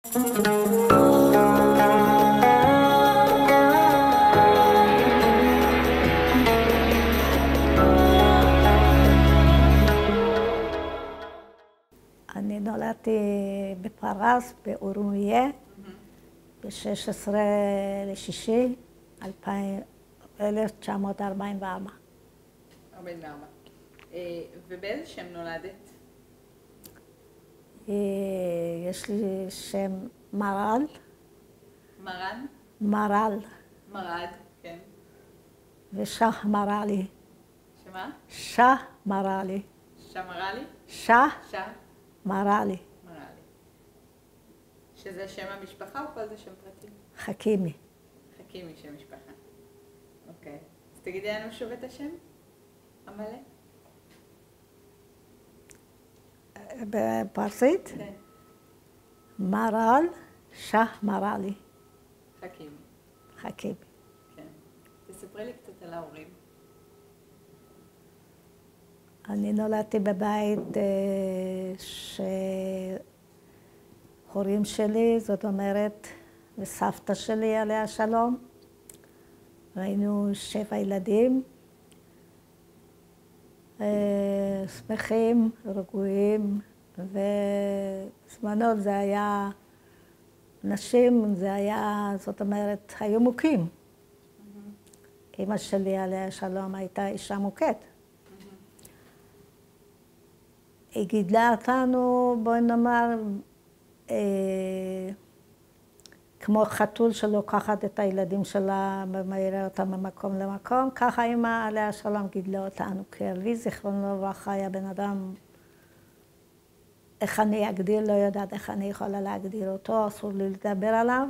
אני נולדתי בפרס, באורומיה, ב-16 לשישי 1944. 44. ובאיזה שם נולדת? יש לי שם מרל. מרן? מרל. מרד, כן. ושאה מרלי. שמה? שאה מרלי. שמרלי? שאה שאה? מרלי. מרלי. שזה שם המשפחה או כל זה שם פרטי? חכימי. חכימי שם משפחה. אוקיי. אז תגידי לנו שוב את השם המלא. בפרסית? כן. מרל, שאה מרלי. חכימי. חכימי. כן. תספרי לי קצת על ההורים. אני נולדתי בבית שהורים שלי, זאת אומרת, וסבתא שלי עליה שלום. היינו 7 ילדים, שמחים, רגועים, ובזמנו זה היה, נשים, זה היה, זאת אומרת, היו מוכים. אמא שלי עליה שלום הייתה אישה מוכת. היא גידלה אותנו, בואי נאמר, כמו חתול שלוקחת את הילדים שלה ומעירה אותם ממקום למקום, ככה אמא עליה שלום גידלה אותנו. כי אבי זיכרונו לברכה היה בן אדם, איך אני אגדיר, לא יודעת איך אני יכולה להגדיר אותו, אסור לי לדבר עליו,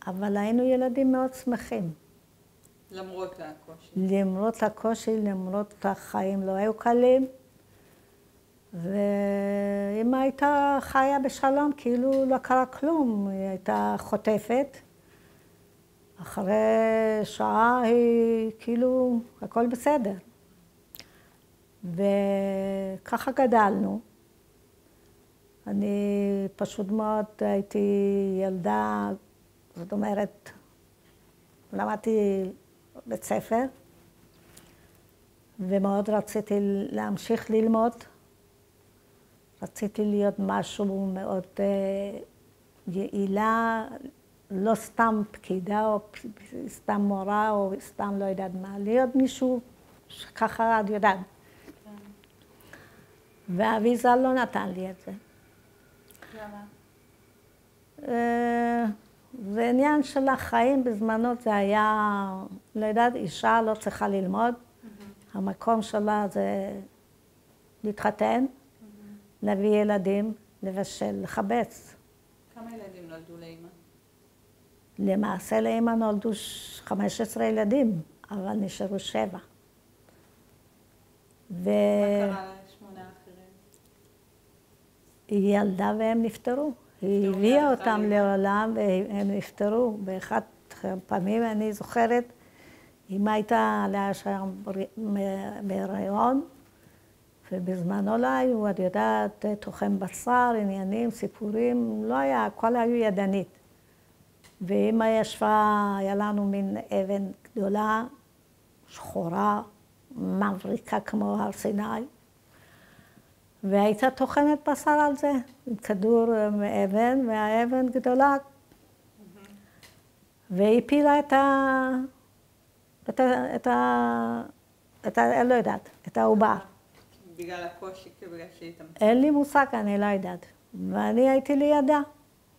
אבל היינו ילדים מאוד שמחים. למרות הקושי. למרות הקושי, למרות החיים לא היו קלים. ואמא הייתה חיה בשלום, כאילו לא קרה כלום, היא הייתה חוטפת. אחרי שעה היא כאילו, הכל בסדר. וככה גדלנו. אני פשוט מאוד הייתי ילדה, זאת אומרת, למדתי בית ספר, ומאוד רציתי להמשיך ללמוד. רציתי להיות משהו מאוד יעילה, לא סתם פקידה או סתם מורה או סתם לא יודעת מה, להיות מישהו שככה את יודעת. ואבי ז"ל לא נתן לי את זה. למה? זה עניין של החיים בזמנו, זה היה, לא יודעת, אישה לא צריכה ללמוד, המקום שלה זה להתחתן. להביא ילדים, לבשל, לחבץ. כמה ילדים נולדו לאמא? למעשה לאמא נולדו 15 ילדים, אבל נשארו 7. מה קרה ל8 האחרים? היא ילדה והם נפטרו. היא הביאה אותם לעולם והם נפטרו. באחת הפעמים אני זוכרת, אמא הייתה עליה שם בהיריון, ובזמנו לא היו, את יודעת, תוחם בשר, עניינים, סיפורים, לא היה, הכל היו ידנית. ואמא ישבה, היה לנו מין אבן גדולה, שחורה, מבריקה כמו הר סיני, והייתה טוחנת בשר על זה, עם כדור מאבן, והאבן גדולה, והיא הפילה לא יודעת, את העובר. בגלל הקושי, בגלל שהיא תמצאת. אין לי מושג, אני לא יודעת. ואני הייתי לידה,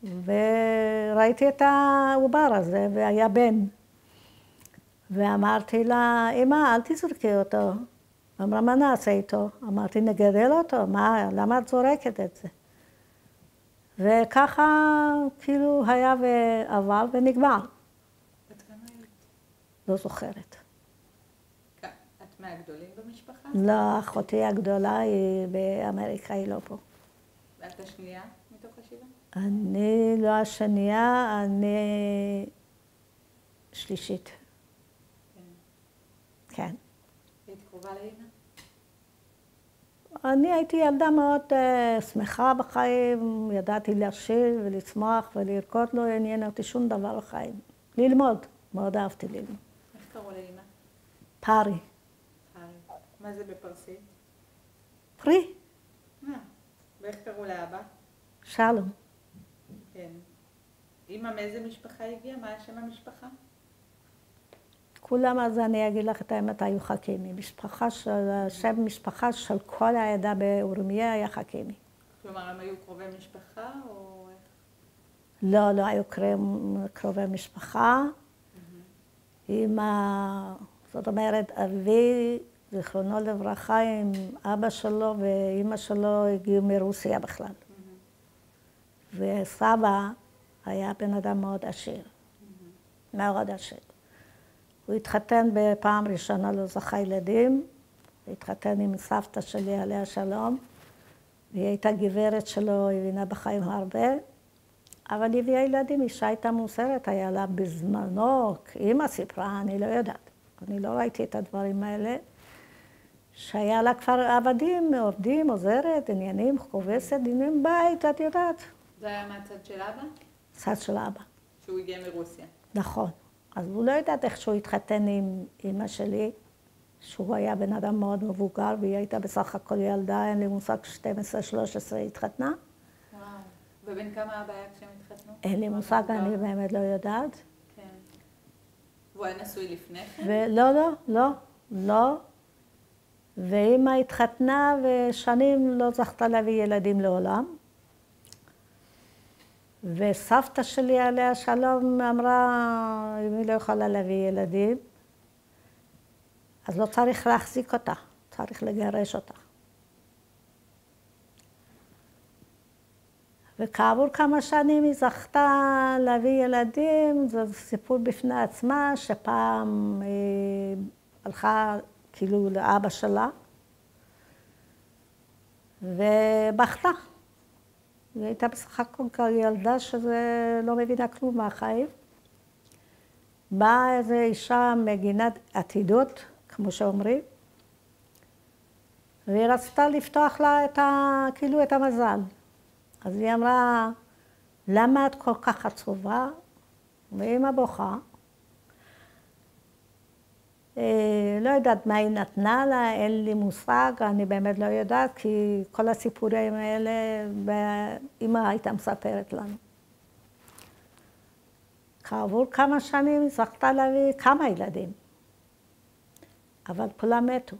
וראיתי את העובר הזה, והיה בן. ואמרתי לה, אמא, אל תזרקי אותו. אמרה, מה נעשה איתו? אמרתי, נגדל אותו, מה, למה את זורקת את זה? וככה, כאילו, היה ועבר ונגמר. בת כמה היית? לא זוכרת. את מהגדולים במשפחה? לא, אחותי הגדולה היא באמריקה, היא לא פה. ואת השנייה מתוך 7? אני לא השנייה, אני שלישית. כן. כן. היית קרובה לאמא? אני הייתי ילדה מאוד שמחה בחיים, ידעתי לשיר ולצמוח ולרקוד, לא עניין אותי שום דבר בחיים. ללמוד, מאוד אהבתי ללמוד. איך קראו לאמא? פארי. פארי. מה זה בפרסית? פרי. ואיך קראו לאבא? שלום. כן. אמא מאיזה משפחה הגיעה? מה שם המשפחה? כולם, אז אני אגיד לך את האמת, היו חכימי. שם משפחה של כל העדה באורמיה היה חכימי. כלומר, הם היו קרובי משפחה או איך? לא, לא היו קרובי משפחה. זאת אומרת, אבי, זיכרונו לברכה, עם אבא שלו ואימא שלו הגיעו מרוסיה בכלל. וסבא היה בן אדם מאוד עשיר. מאוד עשיר. הוא התחתן בפעם ראשונה, לא זכה ילדים. הוא התחתן עם סבתא שלי, עליה שלום. והיא הייתה גברת שלו, הבינה בחיים הרבה. אבל הביאה ילדים, אישה הייתה מוסרת, היה לה בזמנו, אמא סיפרה, אני לא יודעת. אני לא ראיתי את הדברים האלה. שהיה לה כבר עבדים, עובדים, עוזרת, עניינים, כובסת, עניינים בית, את יודעת. זה היה מהצד של אבא? צד של אבא. שהוא הגיע מרוסיה. נכון. אז הוא לא יודעת איך שהוא התחתן עם אמא שלי, שהוא היה בן אדם מאוד מבוגר, והיא הייתה בסך הכל ילדה, אין לי מושג 12-13 התחתנה. וואו. ובן כמה אבא היה כשהם התחתנו? אין לי מושג, אני באמת לא יודעת. כן. והוא היה נשוי לפני כן? ולא, לא, לא, לא. ואמא התחתנה ושנים לא זכתה להביא ילדים לעולם. וסבתא שלי עליה שלום אמרה, אם היא לא יכולה להביא ילדים, אז לא צריך להחזיק אותה, צריך לגרש אותה. וכעבור כמה שנים היא זכתה להביא ילדים, זה סיפור בפני עצמה, שפעם היא הלכה כאילו לאבא שלה, ובכתה. היא הייתה בסך הכל ילדה שזה לא מבינה כלום מהחיים. באה איזו אישה מגינת עתידות, כמו שאומרים, והיא רצתה לפתוח לה כאילו את המזל. אז היא אמרה, למה את כל כך עצובה? ואמא בוכה. לא יודעת מה היא נתנה לה, אין לי מושג, אני באמת לא יודעת, כי כל הסיפורים האלה, אמא הייתה מספרת לנו. כעבור כמה שנים היא זכתה להביא כמה ילדים, אבל כולם מתו.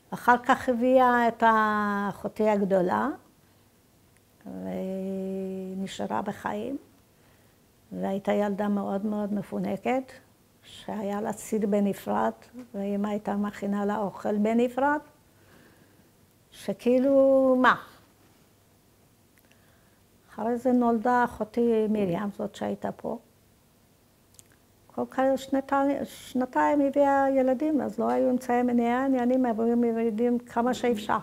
אחר כך הביאה את אחותי הגדולה, והיא נשארה בחיים, והייתה ילדה מאוד מאוד מפונקת, שהיה לה סיד בנפרד, ואמא הייתה מכינה לה אוכל בנפרד, שכאילו, מה? אחרי זה נולדה אחותי מרים, זאת שהייתה פה. כל כמה שנתיים הביאה ילדים, אז לא היו אמצעי מניעה, עניינים, היו ילדים כמה שאפשר.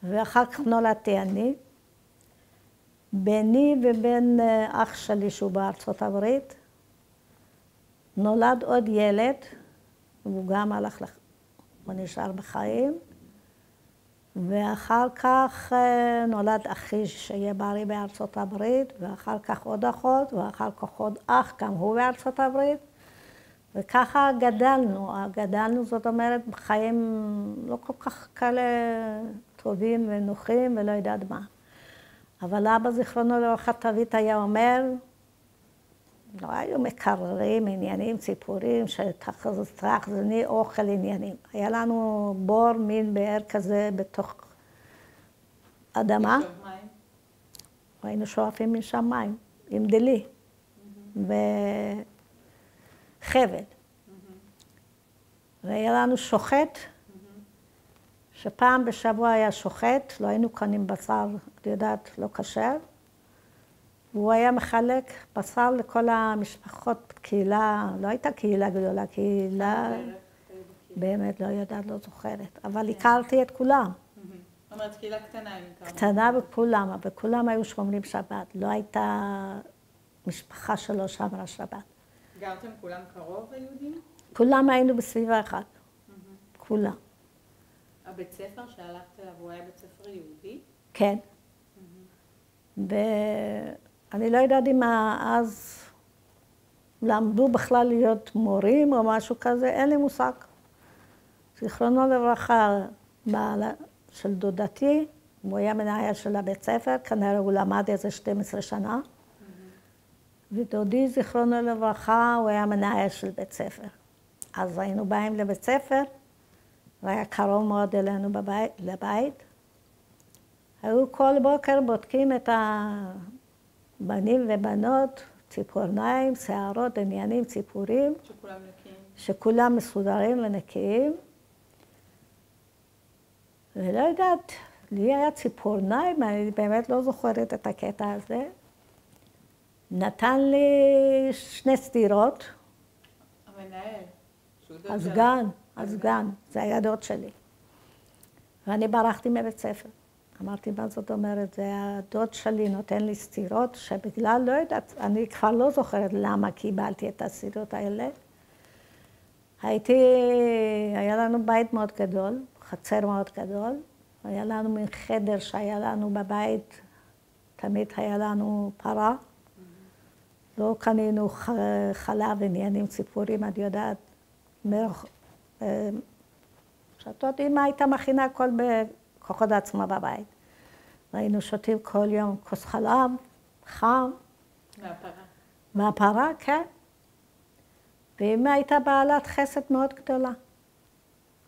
ואחר כך נולדתי אני. ביני ובין אח שלי שהוא בארצות הברית, נולד עוד ילד, והוא גם הלך, הוא נשאר בחיים, ואחר כך נולד אחי שיהיה בריא בארצות הברית, ואחר כך עוד אחות, ואחר כך עוד אח, גם הוא בארצות הברית, וככה גדלנו, זאת אומרת, בחיים לא כל כך כאלה טובים ונוחים ולא יודעת מה. אבל אבא זיכרונו לברכה תמיד היה אומר, לא היו מקררים, עניינים, ציפורים, שתחזני אוכל עניינים. היה לנו בור, מין באר כזה בתוך אדמה. לשאוב מים? היינו שואפים משם מים, עם דלי וחבל. והיה לנו שוחט, שפעם בשבוע היה שוחט, לא היינו קונים בשר, את יודעת, לא כשר. והוא היה מחלק בשר לכל המשפחות, קהילה, לא הייתה קהילה גדולה, קהילה, באמת לא יודעת, לא זוכרת, אבל הכרתי את כולם. זאת אומרת, קהילה קטנה, אם הכרנו. קטנה בכולם, אבל כולם היו שומרים שבת, לא הייתה משפחה שלא שמרה שבת. גרתם כולם קרוב, היהודים? כולם היינו בסביבה אחת, כולם. הבית ספר שהלכת אליו, הוא היה בית ספר יהודי? כן. ואני לא יודעת אם אז למדו בכלל להיות מורים או משהו כזה, אין לי מושג. זיכרונו לברכה, בעל של דודתי, הוא היה מנהל של הבית ספר, כנראה הוא למד איזה 12 שנה. ודודי, זיכרונו לברכה, הוא היה מנהל של בית ספר. אז היינו באים לבית ספר, והיה קרוב מאוד אלינו לבית. היו כל בוקר בודקים את הבנים ובנות, ציפורניים, שערות, עניינים, ציפורים. שכולם נקיים. שכולם מסודרים ונקיים. ולא יודעת, לי היה ציפורניים, אני באמת לא זוכרת את הקטע הזה. נתן לי 2 סטירות. המנהל. הסגן, זה היה דוד שלי. ואני ברחתי מבית ספר. אמרתי, מה זאת אומרת? זה הדוד שלי נותן לי סטירות, שבגלל, לא יודעת, אני כבר לא זוכרת למה קיבלתי את הסטירות האלה. היה לנו בית מאוד גדול, חצר מאוד גדול. היה לנו מין חדר שהיה לנו בבית, תמיד היה לנו פרה. לא קנינו חלב עניינים ציפורים, את יודעת, שתות, אמא הייתה מכינה הכל בכוחות עצמה בבית. היינו שותים כל יום כוס חלב, חם. מהפרה. מהפרה, כן. ואמא הייתה בעלת חסד מאוד גדולה.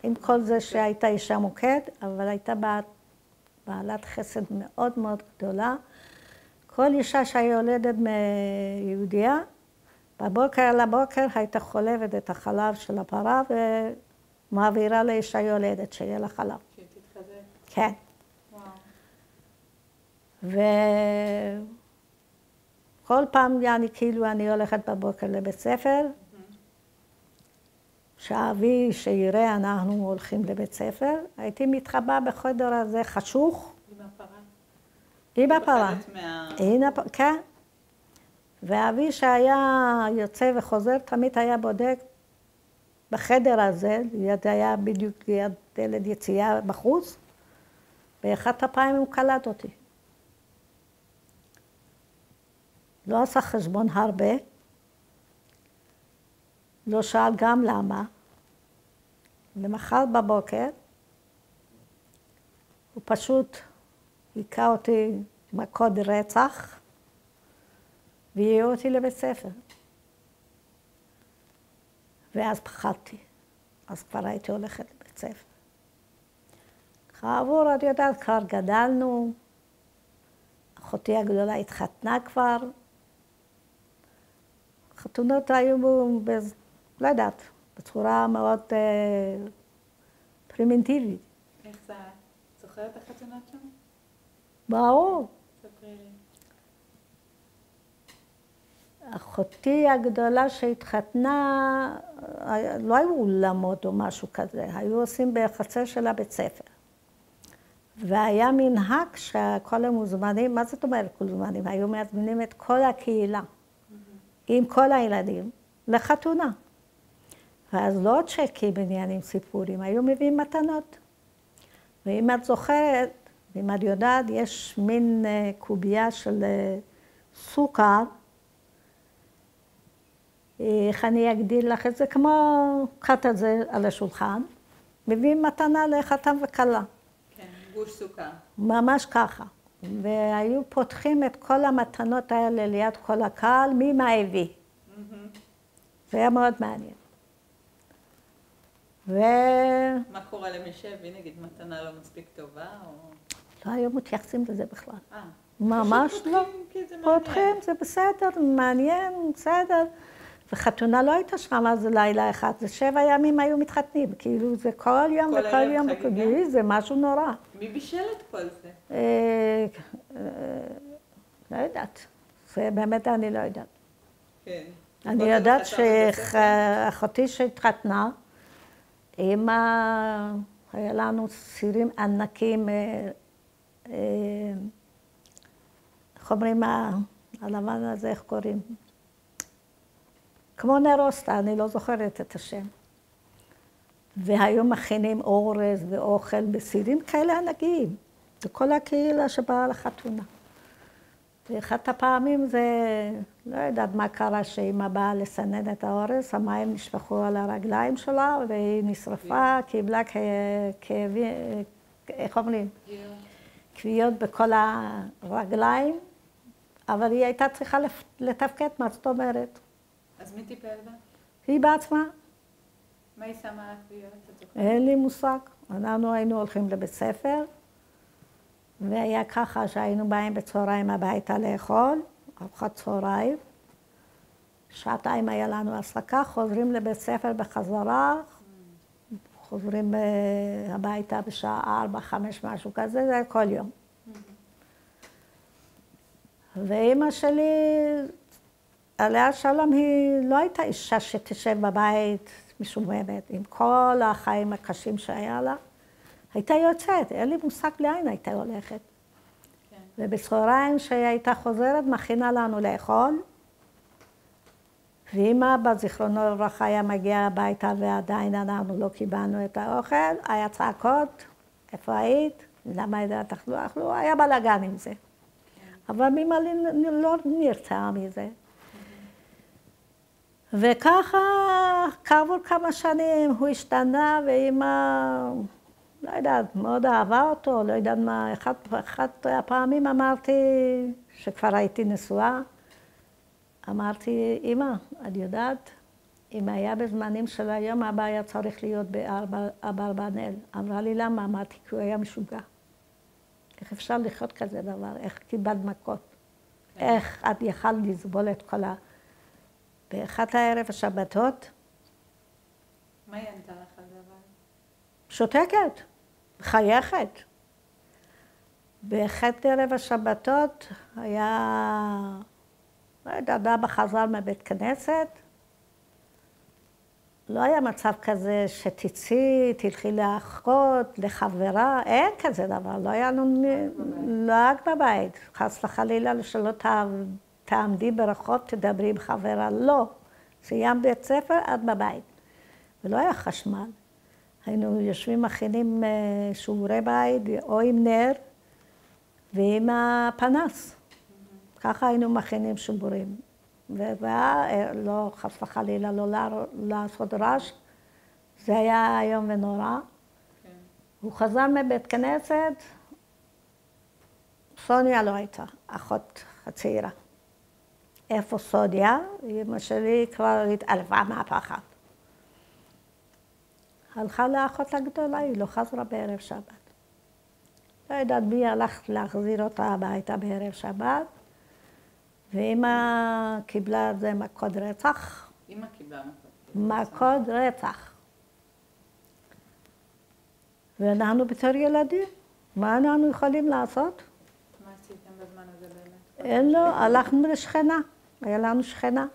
עם כל זה שהייתה אישה מוקד, אבל הייתה בעלת חסד מאוד מאוד גדולה. כל אישה שהיא יולדת מיהודיה, בבוקר לבוקר הייתה חולבת את החלב של הפרה ומעבירה לאישה יולדת, שיהיה לה חלב. שתתחזק. כן. וואו. וכל פעם, כאילו, אני הולכת בבוקר לבית ספר, שאבי שיראה, אנחנו הולכים לבית ספר, הייתי מתחבאה בחדר הזה חשוך. עם הפרה. עם הפרה. כן. ואבי שהיה יוצא וחוזר, תמיד היה בודק בחדר הזה, היה בדיוק ליד דלת יציאה בחוץ, באחת הפעמים הוא קלט אותי. לא עשה חשבון הרבה, לא שאל גם למה. למחרת בבוקר, הוא פשוט היכה אותי מכות רצח, והעיר אותי לבית ספר. ואז פחדתי. אז כבר הייתי הולכת לבית ספר. כאמור, את יודעת, כבר גדלנו, אחותי הגדולה התחתנה כבר. חתונות היו, לא יודעת, בצורה מאוד פרימיטיבית. איך זה? זוכרת את החתונות שם? ברור. ספרי לי. אחותי הגדולה שהתחתנה, לא היו אולמות או משהו כזה, היו עושים בחצר של הבית ספר. והיה מנהג שכל המוזמנים, מה זאת אומרת כל המוזמנים? היו מזמינים את כל הקהילה, עם כל הילדים, לחתונה. ואז לא צ'קים בעניינים סיפורים, היו מביאים מתנות. ואם את זוכרת, אם את יודעת, יש מין קובייה של סוכר, איך אני אגדיל לך את זה, כמו קט את זה על השולחן, מביאים מתנה לחתן וכלה. כן, גוש סוכר. ממש ככה. והיו פותחים את כל המתנות האלה ליד כל הקהל, מי מה הביא. זה היה מאוד מעניין. מה קורה למי שהביא, נגיד, מתנה לא מספיק טובה, או... לא היו מתייחסים לזה בכלל. ממש לא. פותחים, זה בסדר, מעניין, בסדר. וחתונה לא הייתה שם אז לילה אחד, זה 7 ימים היו מתחתנים, כאילו זה כל יום וכל יום, זה משהו נורא. מי בישל את כל זה? לא יודעת, זה באמת אני לא יודעת. כן. אני יודעת שאחותי שהתחתנה, אמא, היה לנו סירים ענקים, איך אומרים, הלבן הזה, איך קוראים? כמו נרוסטה, אני לא זוכרת את השם. והיו מכינים אורז ואוכל בסירים כאלה ענקיים. זה כל הקהילה שבאה לחתונה. ואחת הפעמים זה, לא יודעת מה קרה, שאמא באה לסנן את האורז, המים נשפכו על הרגליים שלה, והיא נשרפה, קיבלה כאבים, איך אומרים? כוויות בכל הרגליים, אבל היא הייתה צריכה לתפקד, מה זאת אומרת? אז מי טיפל בה? היא בעצמה. מה היא שמה על הכוויות? אין לי מושג. אנחנו היינו הולכים לבית ספר, והיה ככה שהיינו באים בצהריים הביתה לאכול, ארוחת צהריים. שעתיים היה לנו הפסקה, חוזרים לבית ספר בחזרה, חוזרים הביתה בשעה 4, 5, משהו כזה, זה כל יום. ואמא שלי, עליה שלום, היא לא הייתה אישה שתשב בבית משוממת, עם כל החיים הקשים שהיה לה. הייתה יוצאת, אין לי מושג לאן הייתה הולכת. כן. ובצהריים שהיא הייתה חוזרת, מכינה לנו לאכול. ואמא בזיכרונו לברכה היה מגיע הביתה ועדיין אנחנו לא קיבלנו את האוכל. היה צעקות, איפה היית? למה ידעת אכלו? היה בלגן עם זה. כן. אבל אמא לא נרתעה מזה. וככה, כעבור כמה שנים הוא השתנה ואמא... לא יודעת, מאוד אהבה אותו, לא יודעת מה, אחת הפעמים אמרתי, שכבר הייתי נשואה, אמרתי, אמא, את יודעת, אם היה בזמנים של היום, אבא היה צריך להיות באברבנאל. אמרה לי, למה? אמרתי, כי הוא היה משוגע. איך אפשר לחיות כזה דבר? איך קיבלת מכות? איך את יכלת לסבול את כל באחת הערב השבתות. מה היא ענתה לך על דבר? שותקת, חייכת. באחת ערב השבתות היה, לא יודעת, אבא חזר מבית כנסת. לא היה מצב כזה שתצאי, תלכי לאחות, לחברה, אין כזה דבר, לא היה לנו, לא רק בבית. חס וחלילה שלא תעמדי ברחוב, תדברי עם חברה, לא. סיים בית ספר עד בבית. ולא היה חשמל. היינו יושבים מכינים שיעורי בית, או עם נר, ועם הפנס. ככה היינו מכינים שיעורים. ולא, חס וחלילה, לא לעשות רעש. זה היה איום ונורא. כן. הוא חזר מבית כנסת, סוניה לא הייתה, אחות הצעירה. איפה סוניה? אמא שלי כבר התעלפה מהפחד. הלכה לאחות הגדולה, היא לא חזרה בערב שבת. לא יודעת מי הלך להחזיר אותה הביתה בערב שבת, ואמא קיבלה את זה מכות רצח. אמא קיבלה מכות רצח. ואנחנו בתור ילדים, מה אנחנו יכולים לעשות? מה עשיתם בזמן הזה באמת? אין לו, הלכנו לשכנה, היה לנו שכנה.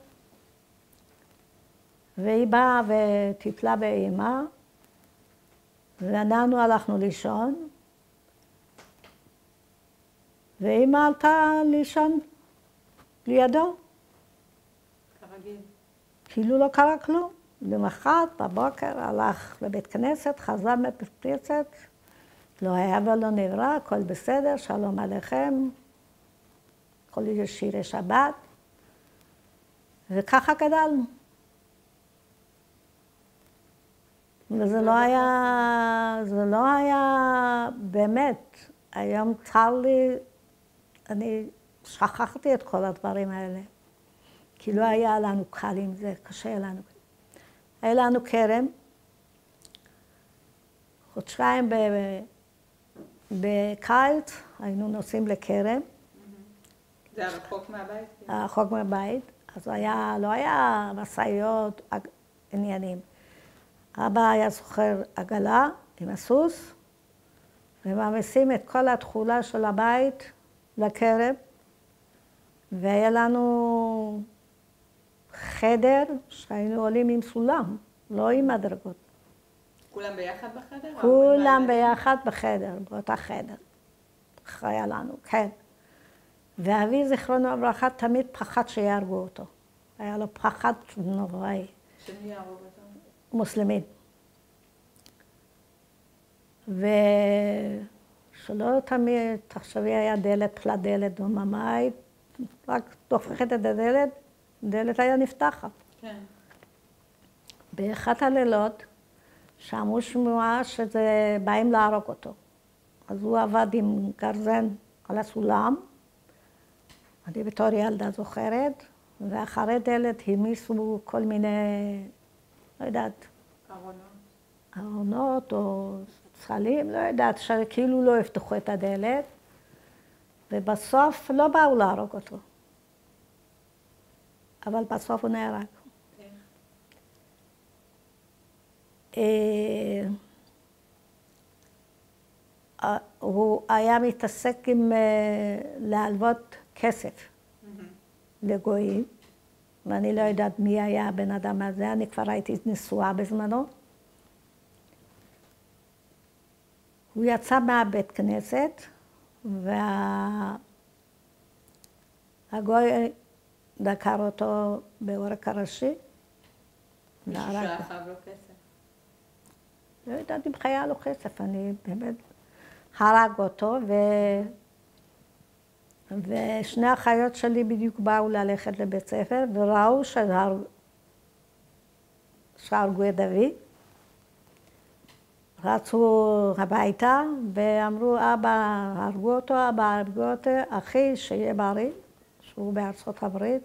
והיא באה וטיפלה באמא, ואנחנו הלכנו לישון, ואמא עלתה לישון לידו. כרגיל. כאילו לא קרה כלום. למחרת בבוקר הלך לבית כנסת, חזר מבית כנסת, לא היה ולא נברא, הכל בסדר, שלום עליכם, כל שירי שבת, וככה גדלנו. וזה לא היה באמת, היום צר לי, אני שכחתי את כל הדברים האלה. כי לא היה לנו קל עם זה, קשה לנו. היה לנו כרם, חודשיים בקיץ היינו נוסעים לכרם. זה היה רחוק מהבית? רחוק מהבית, אז לא היה משאיות, עניינים. אבא היה זוכר עגלה עם הסוס, ומעמיסים את כל התכולה של הבית לכרם, והיה לנו חדר שהיינו עולים עם סולם, לא עם מדרגות. כולם ביחד בחדר? כולם ביחד בחדר, באותה חדר. היה לנו, כן. ואבי זיכרונו לברכה תמיד פחד שיהרגו אותו. היה לו פחד נוראי. שמי יהרוג אותו? מוסלמים. ושלא תמיד, תחשבי, היה דלת, פלט דלת דוממה, רק תופכת את הדלת, הדלת היה נפתחת. כן. באחד הלילות, שמעו שמועה שזה באים להרוג אותו. אז הוא עבד עם גרזן על הסולם, אני בתור ילדה זוכרת, ואחרי דלת המיסו כל מיני, לא יודעת, ארונות או צלים, לא יודעת, שכאילו לא יפתחו את הדלת, ובסוף לא באו להרוג אותו. אבל בסוף הוא נהרג. הוא היה מתעסק עם להלוות כסף לגויים, ואני לא יודעת מי היה הבן אדם הזה, אני כבר הייתי נשואה בזמנו. הוא יצא מהבית כנסת, והגוי דקר אותו בעורק הראשי. מישהו שהיה חייב לו כסף. לא יודעת אם היה לו כסף, אני באמת הרג אותו, ושני האחיות שלי בדיוק באו ללכת לבית ספר, וראו שהרגו את דוד. רצו הביתה ואמרו, אבא הרגו אותו, אחי שיהיה בריא, שהוא בארצות הברית,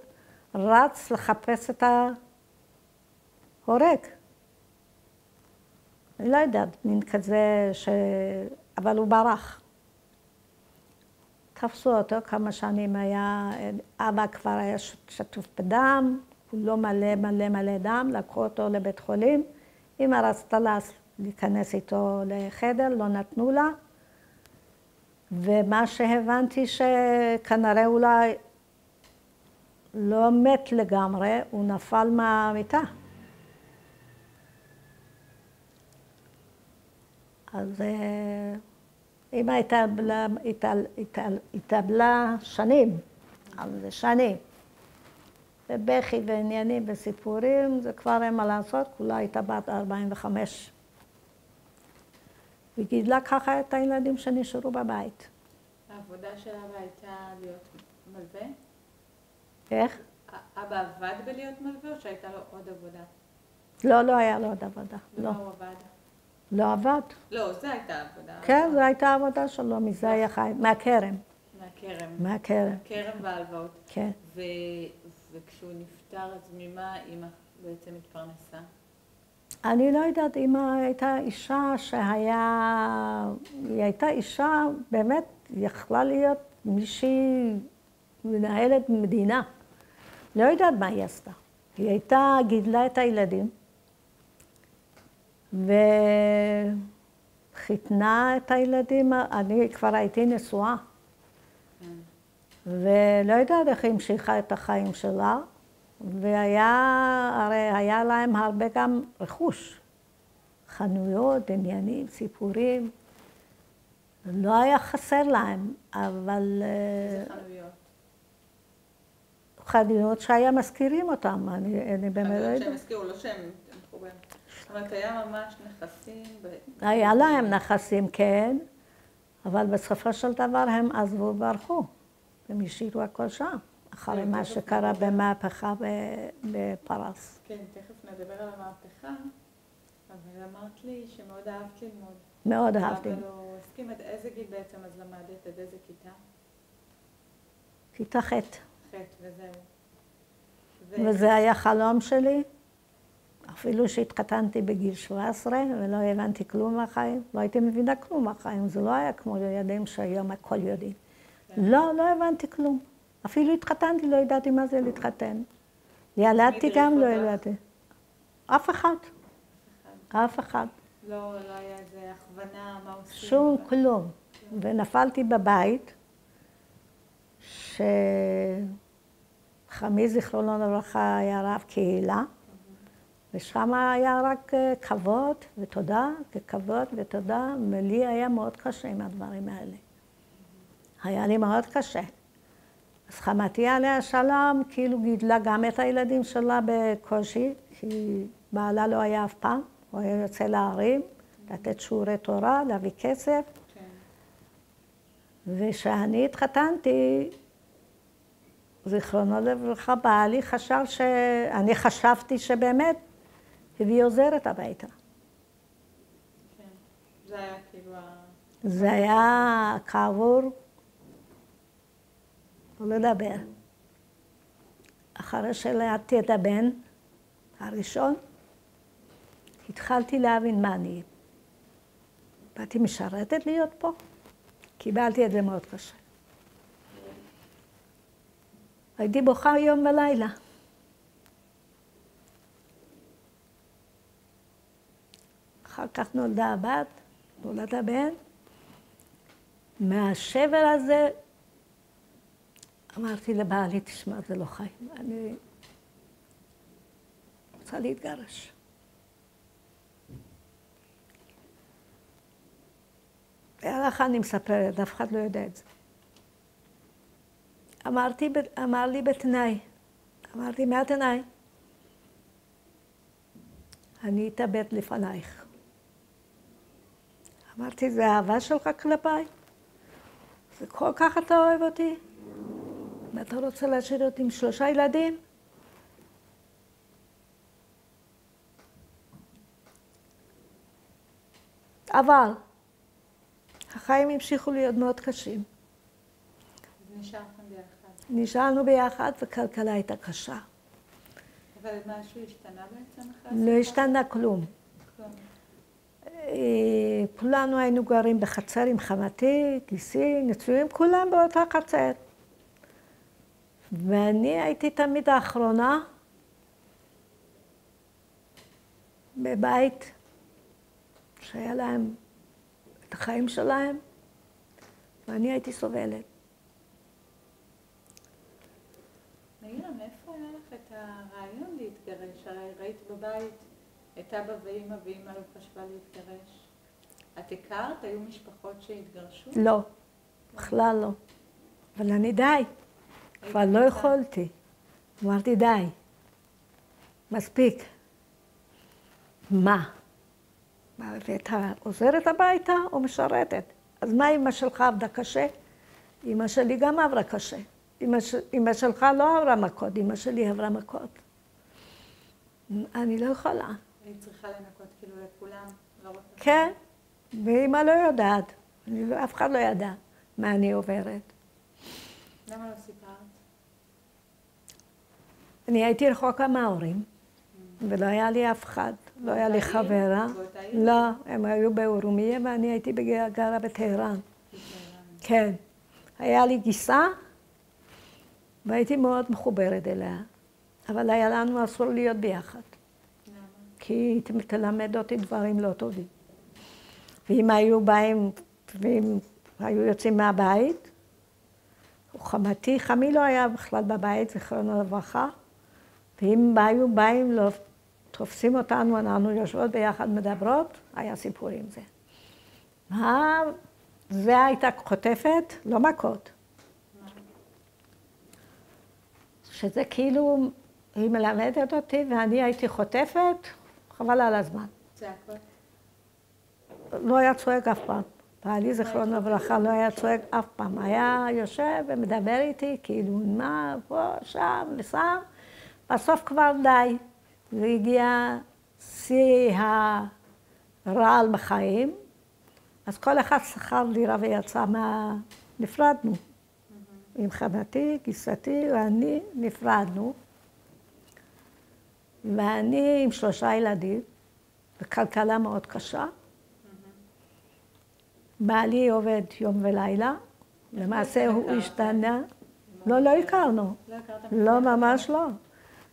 רץ לחפש את ההורג. אני לא יודעת, מין כזה אבל הוא ברח. תפסו אותו כמה שנים היה, אבא כבר היה שטוף בדם, הוא לא מלא דם, לקחו אותו לבית חולים. אמא רצתה להיכנס איתו לחדר, לא נתנו לה. ומה שהבנתי שכנראה אולי לא מת לגמרי, הוא נפל מהמיטה. אז אמא התאבלה שנים, אבל זה שנים. ובכי ועניינים וסיפורים, זה כבר אין מה לעשות, כולה הייתה בת 45. וגידלה ככה את הילדים שנשארו בבית. העבודה של אבא הייתה להיות מלווה? איך? אבא עבד בלהיות מלווה או שהייתה לו עוד עבודה? לא היה לו עוד עבודה. לא הוא עבד? לא עבד. לא, זו הייתה העבודה. כן, זו הייתה העבודה שלו, מזה היה חי, מהכרם. מהכרם וההלוואות. כן. וכשהוא נפטר, אז ממה אמא בעצם התפרנסה? אני לא יודעת, אמא הייתה אישה היא הייתה אישה, באמת, יכלה להיות מישהי מנהלת מדינה. לא יודעת מה היא עשתה. היא הייתה, גידלה את הילדים, וחיתנה את הילדים, אני כבר הייתי נשואה. ולא יודעת איך היא המשיכה את החיים שלה, הרי היה להם הרבה גם רכוש. חנויות, עניינים, סיפורים. לא היה חסר להם, אבל... איזה חנויות? חנויות שהיה מזכירים אותם, אני באמת לא יודעת. חנויות שהם הזכירו, לא שהם תמכו בהם. זאת אומרת, היה ממש נכסים... היה להם נכסים, כן, אבל בסופו של דבר הם עזבו וברחו. הם השאירו הכל שם, אחרי מה שקרה במהפכה בפרס. כן, תכף נדבר על המהפכה, אבל אמרת לי שמאוד אהבת ללמוד. מאוד אהבתי. אבל הוא הסכים עד איזה גיל בעצם אז למדת, עד איזה כיתה? כיתה ח'. וזהו. וזה היה חלום שלי, אפילו שהתחתנתי בגיל 17 ולא הבנתי כלום מהחיים, לא הייתי מבינה כלום מהחיים, זה לא היה כמו ילדים שהיום הכל יודעים. לא הבנתי כלום. אפילו התחתנתי, לא ידעתי מה זה להתחתן. ילדתי גם, לא ידעתי. אף אחד. אף אחד. לא היה איזה הכוונה, מה עושים? שום כלום. ונפלתי בבית, חמי זיכרונו לברכה היה רב קהילה, ושם היה רק כבוד ותודה, כבוד ותודה, ולי היה מאוד קשה עם הדברים האלה. היה לי מאוד קשה. אז חמתי עליה שלום, כאילו גידלה גם את הילדים שלה בקושי, כי בעלה לא היה אף פעם, הוא היה יוצא להרים, לתת שיעורי תורה, להביא כסף. כן. וכשאני התחתנתי, זיכרונו לברכה, בעלי אני חשבתי שבאמת הביא עוזרת הביתה. כן. זה היה כאילו זה היה כעבור, לא לדבר. אחרי שילדתי את הבן הראשון, התחלתי להבין מה אני. באתי משרתת להיות פה, קיבלתי את זה מאוד קשה. הייתי בוכה יום ולילה. אחר כך נולדה הבת, נולד הבן. מהשבר הזה אמרתי לבעלי, תשמע, זה לא חיים, אני רוצה להתגרש. בערך אני מספרת, אף אחד לא יודע את זה. אמר לי בתנאי, אמרתי, מה התנאי? אני אתאבד לפנייך. אמרתי, זה האהבה שלך כלפיי? זה כל כך אתה אוהב אותי? ואתה רוצה להשאיר אותי עם 3 ילדים? אבל החיים המשיכו להיות מאוד קשים. נשארתם ביחד. נשארנו ביחד וכלכלה הייתה קשה. אבל משהו השתנה בעצם אחרי לא השתנה כלום. כלום. כולנו היינו גרים בחצר עם חמתי, גיסי, נשואים, כולם באותה חצר. ואני הייתי תמיד האחרונה בבית שהיה להם את החיים שלהם, ואני הייתי סובלת. נגילה, מאיפה היה לך את הרעיון להתגרש? הרי ראית בבית את אבא ואמא, ואמא לא חשבה להתגרש. את הכרת? היו משפחות שהתגרשו? לא, בכלל לא. אבל אני די. כבר לא יכולתי. אמרתי, די. מספיק. מה? הבאת עוזרת הביתה או משרתת? אז מה אמא שלך עבדה קשה? אמא שלי גם עברה קשה. אמא שלך לא עברה מכות, אמא שלי עברה מכות. אני לא יכולה. היא צריכה לנקות כאילו לכולם, לא רק... כן, ואמא לא יודעת. אף אחד לא ידע מה אני עוברת. למה לא סיפרת? אני הייתי רחוקה מההורים, ולא היה לי אף אחד. לא היה לי חברה. לא, הם היו באורומיה ואני הייתי גרה בטהרן. כן. היה לי גיסה, והייתי מאוד מחוברת אליה. אבל היה לנו אסור להיות ביחד. כי היא תלמד אותי דברים לא טובים. ואם היו באים, ואם היו יוצאים מהבית, חמי לא היה בכלל בבית, זיכרונו לברכה, ואם היו באים, לא תופסים אותנו, אנחנו יושבות ביחד מדברות, היה סיפור עם זה. זה הייתה חוטפת, לא מכות. שזה כאילו, היא מלמדת אותי ואני הייתי חוטפת, חבל על הזמן. צעקות? לא היה צועק אף פעם. בעלי זיכרונו לברכה לא היה צועק אף פעם. היה יושב ומדבר איתי, כאילו, מה, פה, שם, ושם. בסוף כבר די. זה הגיע שיא הרעל בחיים. אז כל אחד שכר דירה ויצא נפרדנו. עם חמתי, גיסתי ואני נפרדנו. ואני עם 3 ילדים, וכלכלה מאוד קשה. בעלי עובד יום ולילה, למעשה הוא השתנה. לא הכרנו. לא, ממש לא.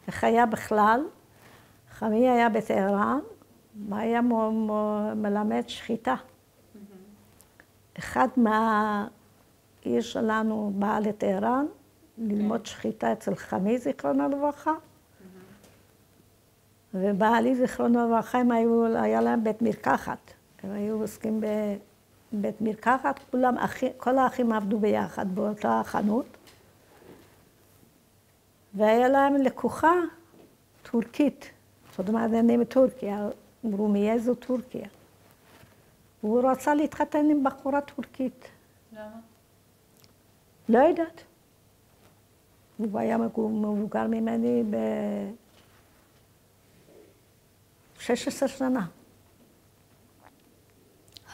וחייה בכלל. חמי היה בטהרן, והיה מלמד שחיטה. אחד מהעיר שלנו בא לטהרן, ללמוד שחיטה אצל חמי, זיכרונו לברכה. ובעלי זיכרונו לברכה, היה להם בית מרקחת. הם היו עוסקים בבית מרקחת, כל האחים עבדו ביחד באותה חנות. והיה להם לקוחה טורקית, זאת אומרת, אני מטורקיה, רומיה זו טורקיה. הוא רצה להתחתן עם בחורה טורקית. למה? לא יודעת. הוא היה מבוגר ממני ב-16 שנה.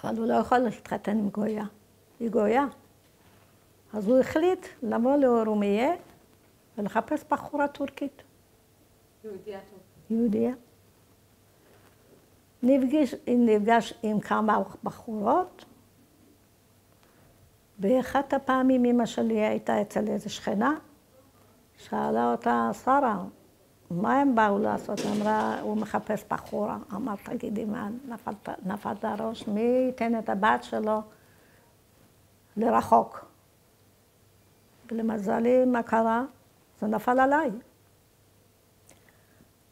אבל הוא לא יכול להתחתן עם גויה. היא גויה. אז הוא החליט לבוא לאורומיה ולחפש בחורה טורקית. יהודייה טורקית. יהודייה. נפגש עם כמה בחורות. באחת הפעמים אמא שלי הייתה אצל איזו שכנה, שאלה אותה, שרה, מה הם באו לעשות? אמרה, הוא מחפש בחורה. אמר, תגידי, מה, נפלת הראש? מי ייתן את הבת שלו לרחוק? ולמזלי, מה קרה? זה נפל עליי.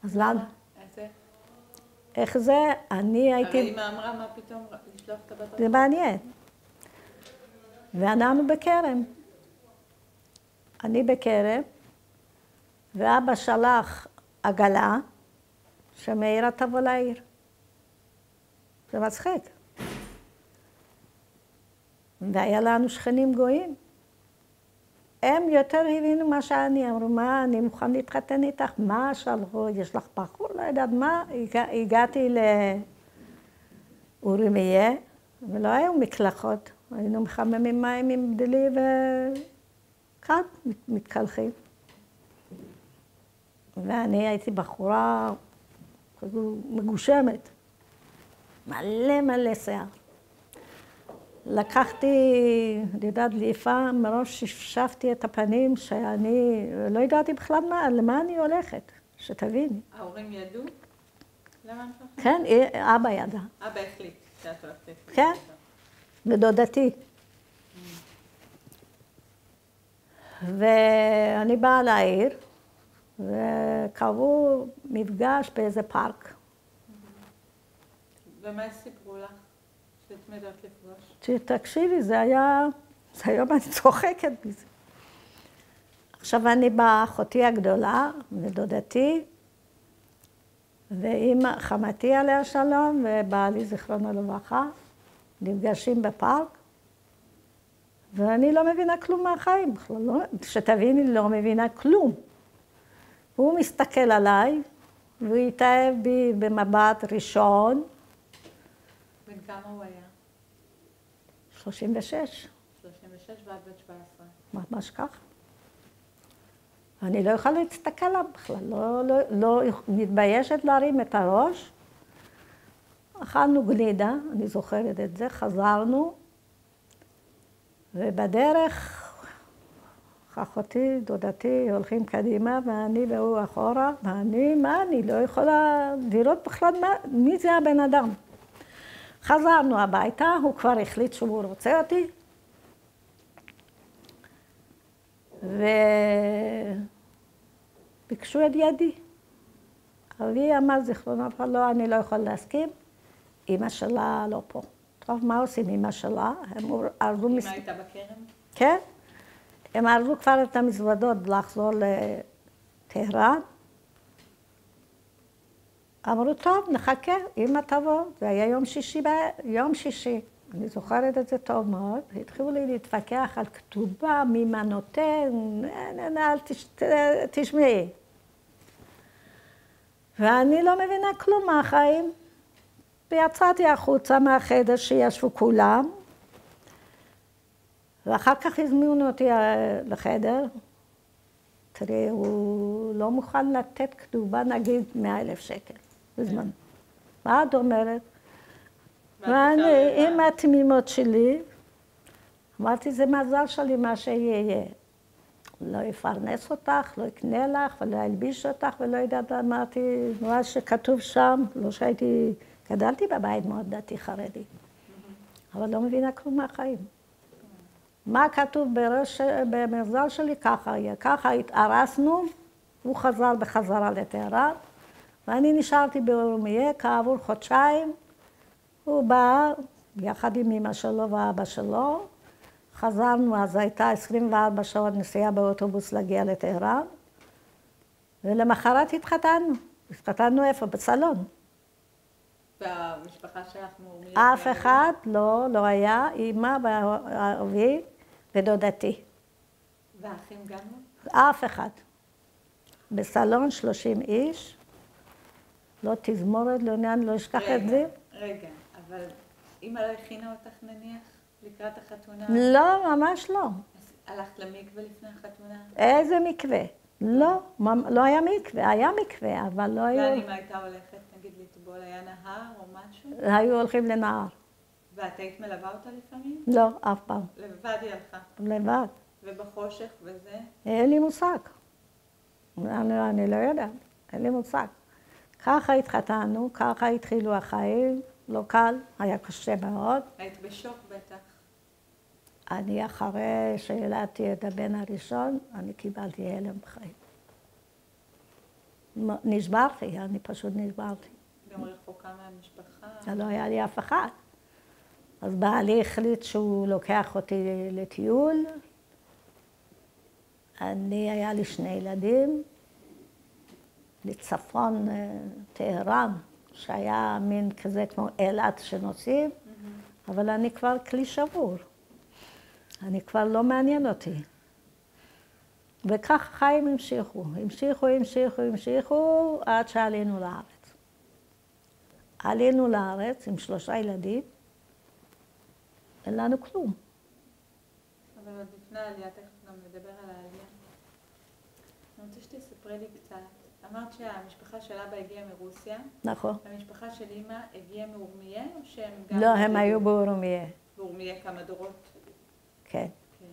אז למה? איך זה? אני הייתי... הרי אמא אמרה, מה פתאום לשלוח את הבת? זה מעניין. ואנחנו בכרם. אני בכרם, ואבא שלח עגלה שמאירה תבוא לעיר. זה מצחיק. והיה לנו שכנים גויים. הם יותר הבינו מה שאני, אמרו, מה, אני מוכן להתחתן איתך? מה שלחו? יש לך בחור? לא יודעת מה. הגעתי לאורומיה, ולא היו מקלחות. היינו מחממים מים עם דלי וכאן מתקלחים. ואני הייתי בחורה כזו מגושמת, מלא שיער. לקחתי, אני יודעת, ליפה, מראש שפשפתי את הפנים שאני לא ידעתי בכלל למה אני הולכת, שתביני. ההורים ידעו? למה הם שלחו? כן, אבא ידע. אבא החליט שאת הולכת. כן, ודודתי. ואני באה לעיר, וקבעו מפגש באיזה פארק. ומה סיפרו לך? שאת מדעת לפגוש? תקשיבי, זה היה... היום אני צוחקת בזה. עכשיו אני באה, אחותי הגדולה, ודודתי, ואמא, חמתי עליה שלום, ובעלי זיכרונו לברכה, נפגשים בפארק, ואני לא מבינה כלום מהחיים בכלל, לא, שתביני, לא מבינה כלום. הוא מסתכל עליי, והוא התאהב בי במבט ראשון. בן כמה הוא היה? 36. 36 ועד בת 17. ממש כך. אני לא יכולה להסתכל עליו בכלל, לא מתביישת להרים את הראש. אכלנו גלידה, אני זוכרת את זה, חזרנו, ובדרך אחותי, דודתי, הולכים קדימה, ואני והוא אחורה, ואני, מה, אני לא יכולה לראות בכלל מי זה הבן אדם. חזרנו הביתה, הוא כבר החליט שהוא רוצה אותי, וביקשו את ידי. אבי אמר, זיכרונו לברכה, לא, אני לא יכול להסכים, אמא שלה לא פה. טוב, מה עושים אמא שלה? הם ארזו... אמא הייתה בכרם? כן. הם ארזו כבר את המזוודות לחזור לטהרן. אמרו, טוב, נחכה, אמא תבוא. זה היה יום שישי. אני זוכרת את זה טוב מאוד. התחילו לי להתווכח על כתובה, מי מה נותן, אל תשמעי. ואני לא מבינה כלום מהחיים. ויצאתי החוצה מהחדר שישבו כולם, ואחר כך הזמינו אותי לחדר. תראי, הוא לא מוכן לתת כתובה, נגיד 100,000 שקל בזמן. מה את אומרת? ואני, עם התמימות שלי, אמרתי, זה מזל שלי מה שיהיה. לא יפרנס אותך, לא יקנה לך, ולא ילביש אותך, ולא יודעת, אמרתי, מה שכתוב שם, לא שהייתי... גדלתי בבית מאוד דתי חרדי, אבל לא מבינה כלום מהחיים. מה כתוב במזל שלי? ככה יהיה. ככה התארסנו, הוא חזר בחזרה לטהרן, ואני נשארתי באורומיה כעבור חודשיים. הוא בא יחד עם אמא שלו ואבא שלו, חזרנו, אז הייתה 24 שעות נסיעה באוטובוס להגיע לטהרן, ולמחרת התחתנו. התחתנו איפה? בסלון. והמשפחה שלך מאורמיה? אף אחד לא היה, אמא ואבי ודודתי. והאחים גם לא? אף אחד. בסלון 30 איש, לא תזמורת, לא עניין, לא אשכח את זה. רגע, אבל אמא לא הכינה אותך נניח לקראת החתונה? לא, ממש לא. אז הלכת למקווה לפני החתונה? איזה מקווה? לא, לא היה מקווה, היה מקווה, אבל לא היו... לאן אמא הייתה הולכת, נגיד לטבול, היה נהר או משהו? היו הולכים לנהר. ואת היית מלווה אותה לפעמים? לא, אף פעם. לבד היא הלכה. לבד. ובחושך וזה? אין לי מושג. אני לא יודעת, אין לי מושג. ככה התחתנו, ככה התחילו החיים, לא קל, היה קשה מאוד. היית בשוק בטח. אני אחרי שילדתי את הבן הראשון, אני קיבלתי הלם בחיים. נשברתי, אני פשוט נשברתי. גם רחוקה מהמשפחה. לא היה לי אף אחד. אז בעלי החליט שהוא לוקח אותי לטיול. היה לי 2 ילדים, לצפון טהרן, שהיה מין כזה כמו אילת שנוסעים, אבל אני כבר כלי שבור. אני כבר לא מעניין אותי. וכך חיים המשיכו, עד שעלינו לארץ. עלינו לארץ עם 3 ילדים, אין לנו כלום. אבל עוד לפני העלייה, תכף גם נדבר על העלייה. אני רוצה שתספרי לי קצת. אמרת שהמשפחה של אבא הגיעה מרוסיה. נכון. המשפחה של אמא הגיעה מאורמיה, או שהם גם... לא, הם היו באורמיה. באורמיה כמה דורות? כן. כן.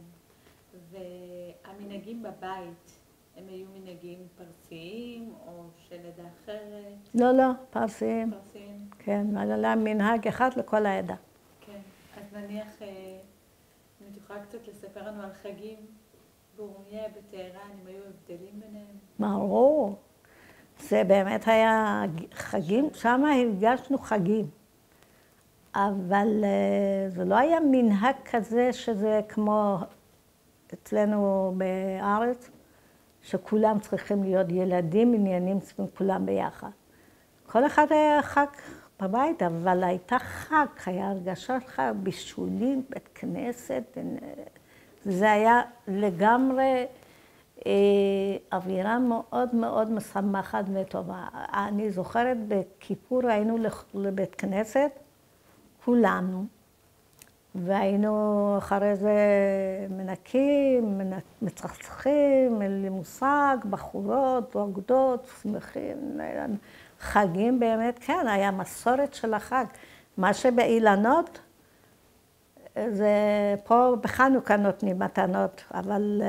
והמנהגים בבית, הם היו מנהגים פרסיים או של עדה אחרת? לא, לא, פרסיים. פרסיים. כן, היה להם מנהג אחד לכל העדה. כן. אז נניח, אם את יכולה קצת לספר לנו על חגים באורמיה, בטהרן, אם היו הבדלים ביניהם? ברור. זה באמת היה חגים, שם הרגשנו חגים. אבל זה לא היה מנהג כזה שזה כמו אצלנו בארץ, שכולם צריכים להיות ילדים, עניינים צריכים כולם ביחד. כל אחד היה חג בבית, אבל הייתה חג, היה הרגשת חג, בישולים, בית כנסת. זה היה לגמרי אווירה מאוד מאוד משמחת וטובה. אני זוכרת בכיפור היינו לבית כנסת, כולנו, והיינו אחרי זה מנקים, מצחצחים, אין לי מושג, בחורות, רוקדות, שמחים, חגים באמת, כן, היה מסורת של החג. מה שבאילנות, זה פה בחנוכה נותנים מתנות, אבל...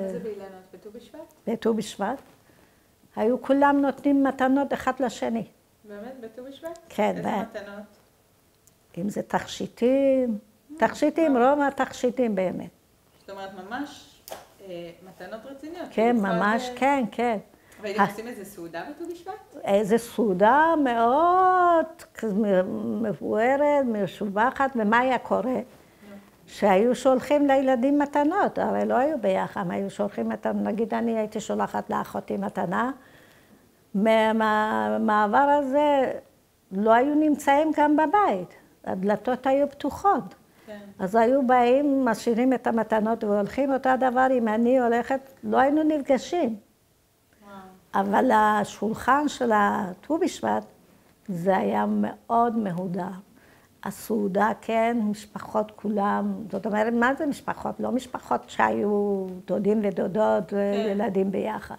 מה זה באילנות? בט"ו בשבט? בט"ו בשבט. היו כולם נותנים מתנות אחד לשני. באמת? בט"ו בשבט? כן. איזה מתנות? אם זה תכשיטים, רוב התכשיטים באמת. זאת אומרת, ממש מתנות רציניות. כן, ממש, כן, כן. והייתם עושים איזה סעודה בט"ו בשבט? איזה סעודה מאוד מבוארת, משובחת, ומה היה קורה? שהיו שולחים לילדים מתנות, הרי לא היו ביחד, היו שולחים מתנות, נגיד אני הייתי שולחת לאחותי מתנה, מהמעבר הזה לא היו נמצאים גם בבית, הדלתות היו פתוחות. כן. אז היו באים, משאירים את המתנות והולכים אותו הדבר, אם אני הולכת, לא היינו נפגשים. אבל השולחן של הט"ו בשבט, זה היה מאוד מהודר. הסעודה, כן, משפחות כולם, זאת אומרת, מה זה משפחות? לא משפחות שהיו דודים ודודות וילדים ביחד.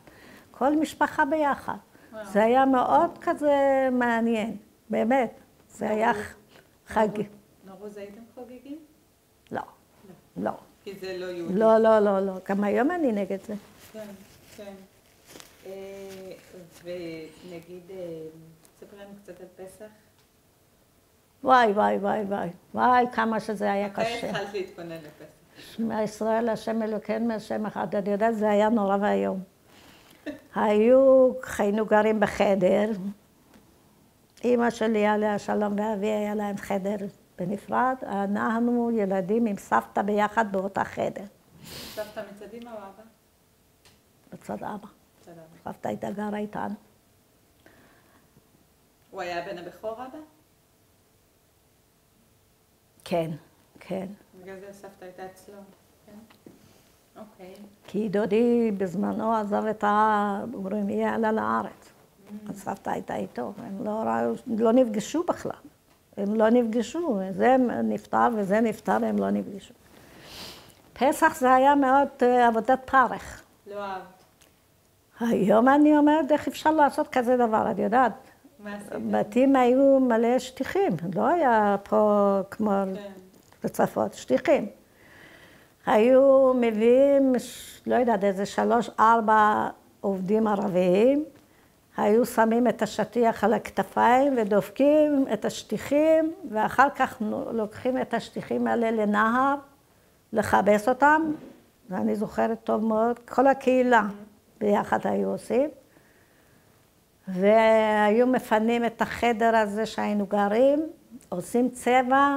כל משפחה ביחד. זה היה מאוד כזה מעניין, באמת. זה היה חגי. נורוז הייתם חוגגים? לא, לא. כי זה לא יהודי. לא, לא, לא, לא. גם היום אני נגד זה. כן, כן. ונגיד, תספר לנו קצת על פסח. וואי, וואי, וואי, וואי. וואי, כמה שזה היה קשה. מתי התחלת להתכונן לפסח? שמע ישראל, השם אלוקינו, השם אחד. אני יודעת, זה היה נורא ואיום. היינו גרים בחדר. אמא שלי עליה שלום ואבי היה להם חדר בנפרד. אנחנו ילדים עם סבתא ביחד באותה חדר. סבתא מצד אמא או אבא? בצד אבא. מצד אבא. סבתא הייתה גרה איתנו. הוא היה בן הבכור אבא? כן, כן. בגלל זה הסבתא הייתה אצלו, כן? אוקיי. כי דודי בזמנו עזב את הרומיה, עלה לארץ. הסבתא הייתה איתו, הם לא נפגשו בכלל. הם לא נפגשו, זה נפטר וזה נפטר, הם לא נפגשו. פסח זה היה מאוד עבודת פרך. לא אהבת. היום אני אומרת, איך אפשר לעשות כזה דבר, את יודעת? מה עשיתם? בתים היו מלא שטיחים, לא היה פה כמו רצפות, שטיחים. היו מביאים, לא יודעת, איזה 3-4 עובדים ערביים, היו שמים את השטיח על הכתפיים ודופקים את השטיחים, ואחר כך לוקחים את השטיחים האלה לנהר, לכבס אותם, ואני זוכרת טוב מאוד, כל הקהילה ביחד היו עושים, והיו מפנים את החדר הזה שהיינו גרים, עושים צבע,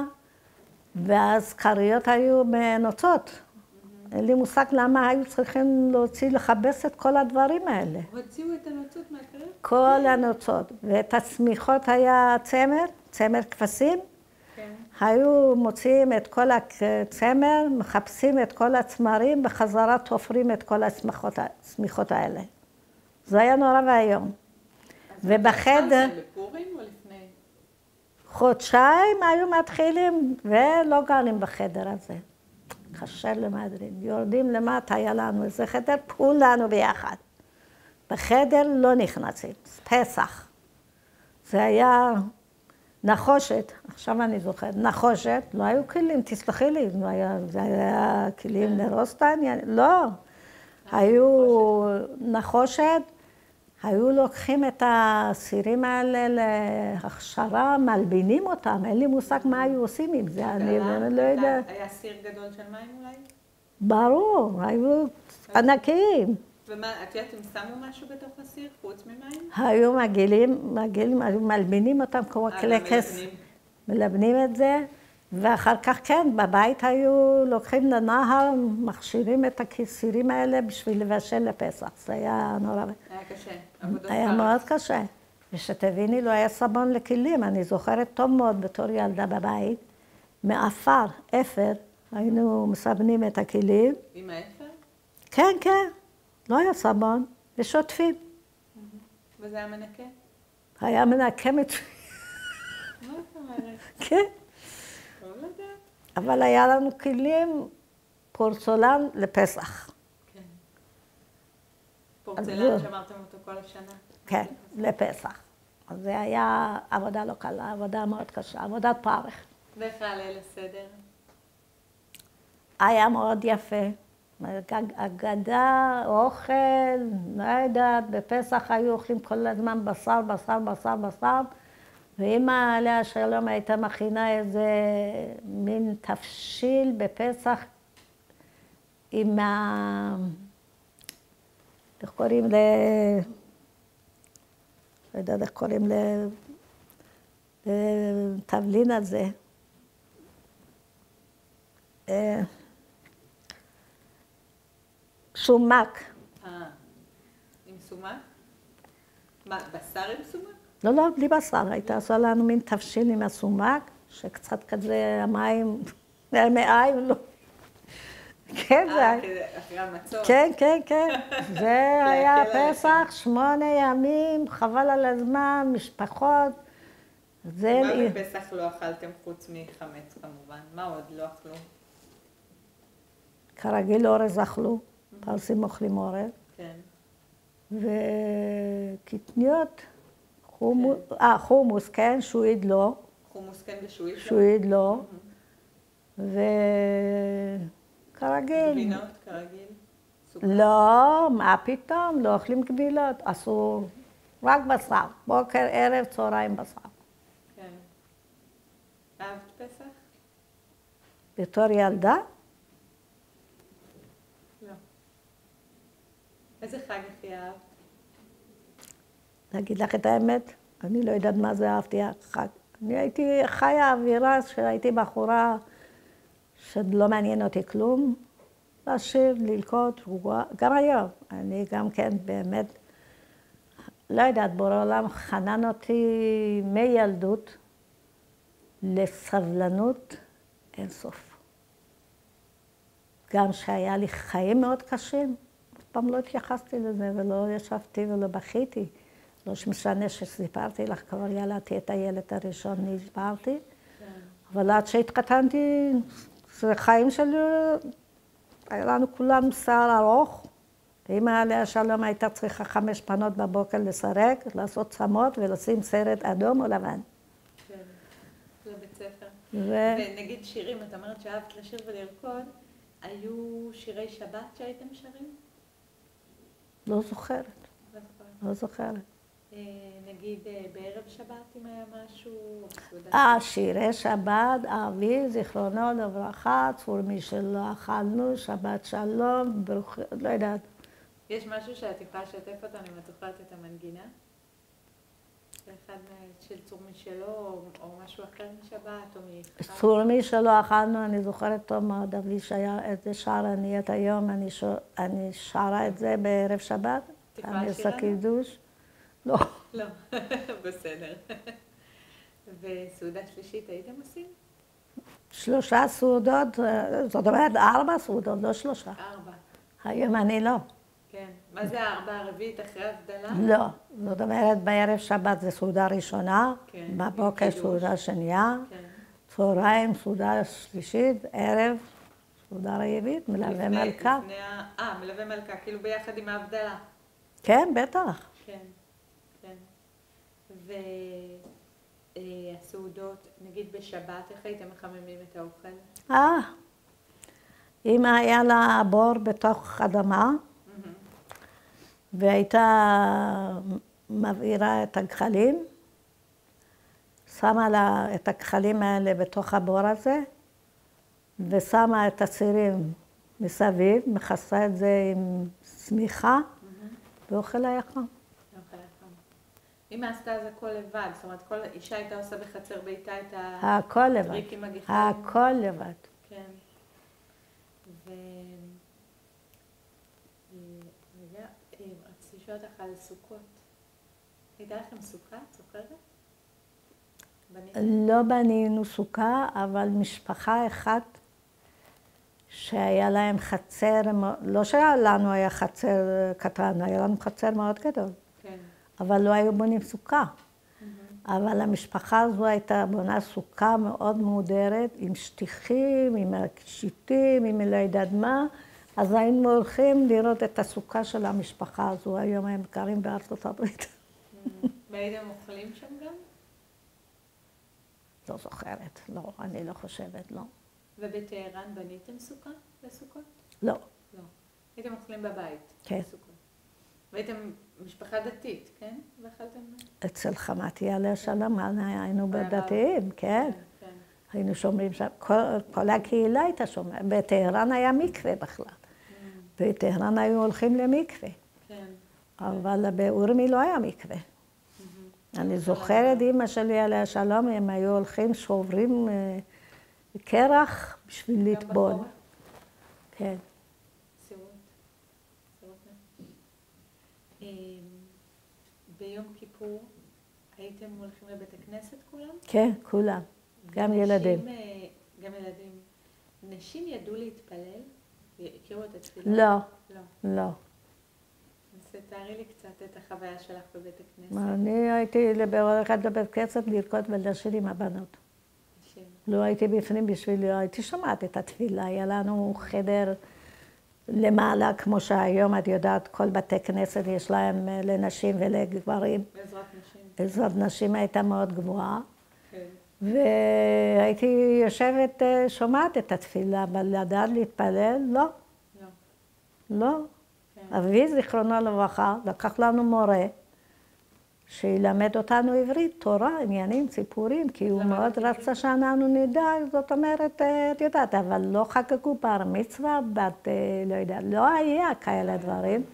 ואז כריות היו בנוצות. אין לי מושג למה היו צריכים להוציא, לכבס את כל הדברים האלה. הוציאו את הנוצות מהכרית? כל הנוצות. ואת הצמיחות היה צמר כבשים. כן. היו מוציאים את כל הצמר, מחפשים את כל הצמרים, בחזרה תופרים את כל הצמיחות האלה. זה היה נורא והיום. ובחדר... בפורים או לפני? חודשיים היו מתחילים ולא גרים בחדר הזה. קשה למהדרין. יורדים למטה, היה לנו איזה חדר, כולנו ביחד. בחדר לא נכנסים, פסח. זה היה נחושת, עכשיו אני זוכרת, נחושת, לא היו כלים, תסלחי לי, זה היה כלים לרוסטן, לא. היו נחושת, היו לוקחים את הסירים האלה להכשרה, מלבינים אותם, אין לי מושג מה היו עושים עם זה, אני לא יודעת. היה סיר גדול של מים אולי? ברור, היו ענקיים. ומה, את יודעת אם שמו משהו בתוך הסיר, חוץ ממים? היו מגעילים, היו מלבינים אותם כמו קלקס, מלבנים את זה, ואחר כך כן, בבית היו לוקחים לנהר, מכשירים את הסירים האלה בשביל לבשל לפסח, זה היה נורא. היה קשה, עבודות היה מאוד קשה. ושתביני, לא היה סבון לכלים, אני זוכרת טוב מאוד בתור ילדה בבית, מאפר, אפר, היינו מסבנים את הכלים. עם האפר? כן, כן, לא היה סבון, ושוטפים. וזה היה מנקה? היה מנקה מצוין. מה את אומרת? כן. טוב לדעת. אבל היה לנו כלים פורצלן לפסח. כן. פורצלן שמרתם אותו כל השנה? כן, לפסח. אז זה היה עבודה לא קלה, עבודה מאוד קשה, עבודת פרך. ואיך היה ליל הסדר? היה מאוד יפה. אגדה, אוכל, לא יודעת, בפסח היו אוכלים כל הזמן בשר, בשר, בשר, בשר, ואמא עליה שלום הייתה מכינה איזה מין תבשיל בפסח עם איך קוראים לא יודעת איך קוראים לתבלין הזה. סומק. עם סומק? מה, בשר עם סומק? לא, לא, בלי בשר. הייתה עושה לנו מין תבשיל עם הסומק, שקצת כזה המים, מהמים, לא. כן, זה היה. אחרי המצות. כן, כן, כן. זה היה פסח, 8 ימים, חבל על הזמן, משפחות. מה בפסח לא אכלתם חוץ מחמץ כמובן? מה עוד לא אכלו? כרגיל אורז אכלו, פרסים אוכלים אורז. כן. וקטניות, חומוס, כן, שועית לא. חומוס כן ושועית לא? שועית לא. וכרגיל. גבינות כרגיל? לא, מה פתאום, לא אוכלים גבילות, אסור. רק בשר, בוקר, ערב, צהריים בשר. כן. אהבת פסח? בתור ילדה? לא. איזה חג הכי אהבת? להגיד לך את האמת, אני לא יודעת מה זה אהבתי החג. אני הייתי חיה אווירה שהייתי בחורה שלא מעניין אותי כלום. לשיר, ללקות, גם היום. אני גם כן באמת, לא יודעת, בורא עולם חנן אותי מילדות לסבלנות אין סוף. גם שהיה לי חיים מאוד קשים, אף פעם לא התייחסתי לזה ולא ישבתי ולא בכיתי. לא משנה שסיפרתי לך, כבר ילדתי את הילד הראשון, נשברתי. אבל עד שהתחתנתי, זה חיים שלי, היה לנו כולנו שיער ארוך. ואמא עליה שלום הייתה צריכה 5 בנות בבוקר לסרק, לעשות צמות ולשים סרט אדום או לבן. כן, לבית ספר. ונגיד שירים, את אומרת שאהבת לשיר ולרקוד, היו שירי שבת שהייתם שרים? לא זוכרת. לא זוכרת. נגיד בערב שבת אם היה משהו? שירי שבת, אבי, זיכרונו לברכה, צור מי שלא אכלנו, שבת שלום, לא יודעת. יש משהו שאת יכולה לשתף אותנו אם את זוכרת את המנגינה? אחד של צור מי שלא, או משהו אחר משבת, או מחג? צור מי שלא אכלנו, אני זוכרת טוב מאוד, אבי שהיה את זה שר אני את היום, אני שרה את זה בערב שבת. תקרא אני עושה קידוש. לא. לא, בסדר. וסעודה שלישית הייתם עושים? 3 סעודות, זאת אומרת 4 סעודות, לא 3. 4. היום אני לא. כן. מה זה 4 הרביעית אחרי הבדלה? לא. זאת אומרת, בערב שבת זה סעודה ראשונה, כן. בבוקר סעודה שנייה, כן. צהריים סעודה שלישית, ערב סעודה רביעית, מלווה מלכה. מלווה מלכה, כאילו ביחד עם ההבדלה. כן, בטח. כן, כן. והסעודות, נגיד בשבת, איך הייתם מחממים את האוכל? אמא היה לה בור בתוך אדמה, והייתה מבעירה את הגחלים, שמה לה את הגחלים האלה בתוך הבור הזה, ושמה את הסירים מסביב, מכסה את זה עם שמיכה, ואוכל היה חם. אמא עשתה את זה הכל לבד, זאת אומרת, כל אישה הייתה עושה בחצר ביתה את הכל לבד. הטריק עם הגחלים. הכל לבד. כן. רציתי לשאול אותך על סוכות. הייתה לכם סוכה, את זוכרת? לא בנינו סוכה, אבל משפחה אחת שהיה להם חצר, לא שלנו היה חצר קטן, היה לנו חצר מאוד גדול. כן. אבל לא היו בונים סוכה. אבל המשפחה הזו הייתה בונה סוכה מאוד מהודרת, עם שטיחים, עם שיטים, עם לא יודעת מה. אז היינו הולכים לראות את הסוכה של המשפחה הזו. היום הם גרים בארצות הברית. והייתם אוכלים שם גם? לא זוכרת, לא, אני לא חושבת, לא. ובטהרן בניתם סוכה לסוכות? לא. לא. הייתם אוכלים בבית? כן. בסוכות. והייתם משפחה דתית, כן? ואכלתם? אצל חמתי עליה שלום, היינו בדתיים, כן. היינו שומרים שם, כל הקהילה הייתה שומרת. בטהרן היה מקווה בכלל. בטהרן היו הולכים למקווה. כן. אבל באורמי לא היה מקווה. אני זוכרת, אמא שלי עליה שלום, הם היו הולכים, שוברים קרח בשביל לטבול. כן. ביום כיפור הייתם הולכים לבית הכנסת כולם? כן, כולם. גם ילדים. גם ילדים. נשים ידעו להתפלל? הכירו את התפילה? לא. לא. אז תארי לי קצת את החוויה שלך בבית הכנסת. אני הייתי הולכת לבית הכנסת לרקוד ולשיר עם הבנות. לא הייתי בפנים הייתי שומעת את התפילה. היה לנו חדר למעלה, כמו שהיום את יודעת, כל בתי כנסת יש להם לנשים ולגברים. בעזרת נשים. בעזרת נשים הייתה מאוד גבוהה. והייתי יושבת, שומעת את התפילה, אבל לדעת להתפלל, לא. לא. אבי, זיכרונו לברכה, לקח לנו מורה, שילמד אותנו עברית, תורה, עניינים, סיפורים, כי הוא מאוד רצה שאנחנו נדע, זאת אומרת, את יודעת, אבל לא חגגו בר מצווה, לא יודעת, לא היה כאלה דברים.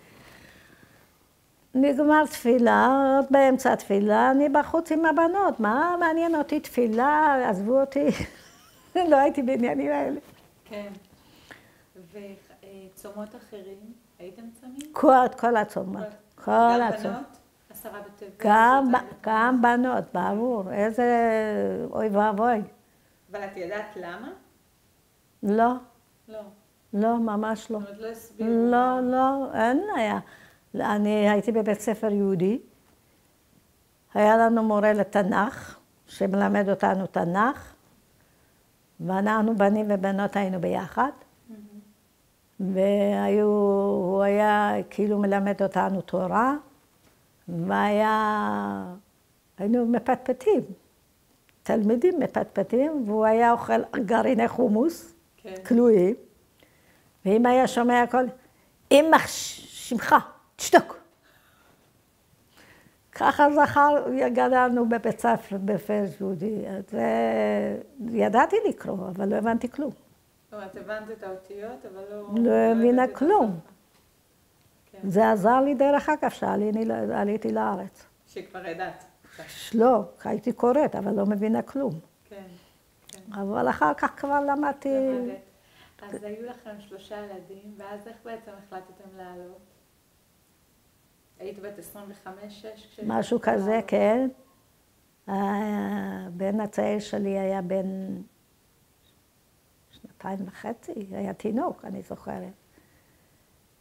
נגמר תפילה, עוד באמצע התפילה, אני בחוץ עם הבנות, מה מעניין אותי תפילה, עזבו אותי, לא הייתי בעניינים האלה. כן, וצומות אחרים, הייתם צמים? כל הצומות, כל הצומות. גם בנות? 10 בטבת? גם בנות, בעבור, איזה אוי ואבוי. אבל את ידעת למה? לא, לא. לא, ממש לא. זאת אומרת, לא הסבירו. לא, לא, אין היה. אני הייתי בבית ספר יהודי, היה לנו מורה לתנ"ך, שמלמד אותנו תנ"ך, ואנחנו בנים ובנות היינו ביחד, והוא היה כאילו מלמד אותנו תורה, היינו מפטפטים, תלמידים מפטפטים, והוא היה אוכל גרעיני חומוס, כלואים, ואם היה שומע הכל, אמא שמך, תשתוק. ככה גדלנו בבית ספר בפרס יהודי. ידעתי לקרוא, אבל לא הבנתי כלום. זאת אומרת, הבנת את האותיות, אבל לא הבינה כלום. זה עזר לי דרך אגב, שעליתי לארץ. שכבר ידעת. לא, הייתי קוראת, אבל לא מבינה כלום. כן. אבל אחר כך כבר למדתי. אז היו לכם 3 ילדים, ואז איך בעצם החלטתם לעלות? היית בת 25-6? משהו כזה, כן. בן הצעיר שלי היה בן 2.5, היה תינוק, אני זוכרת.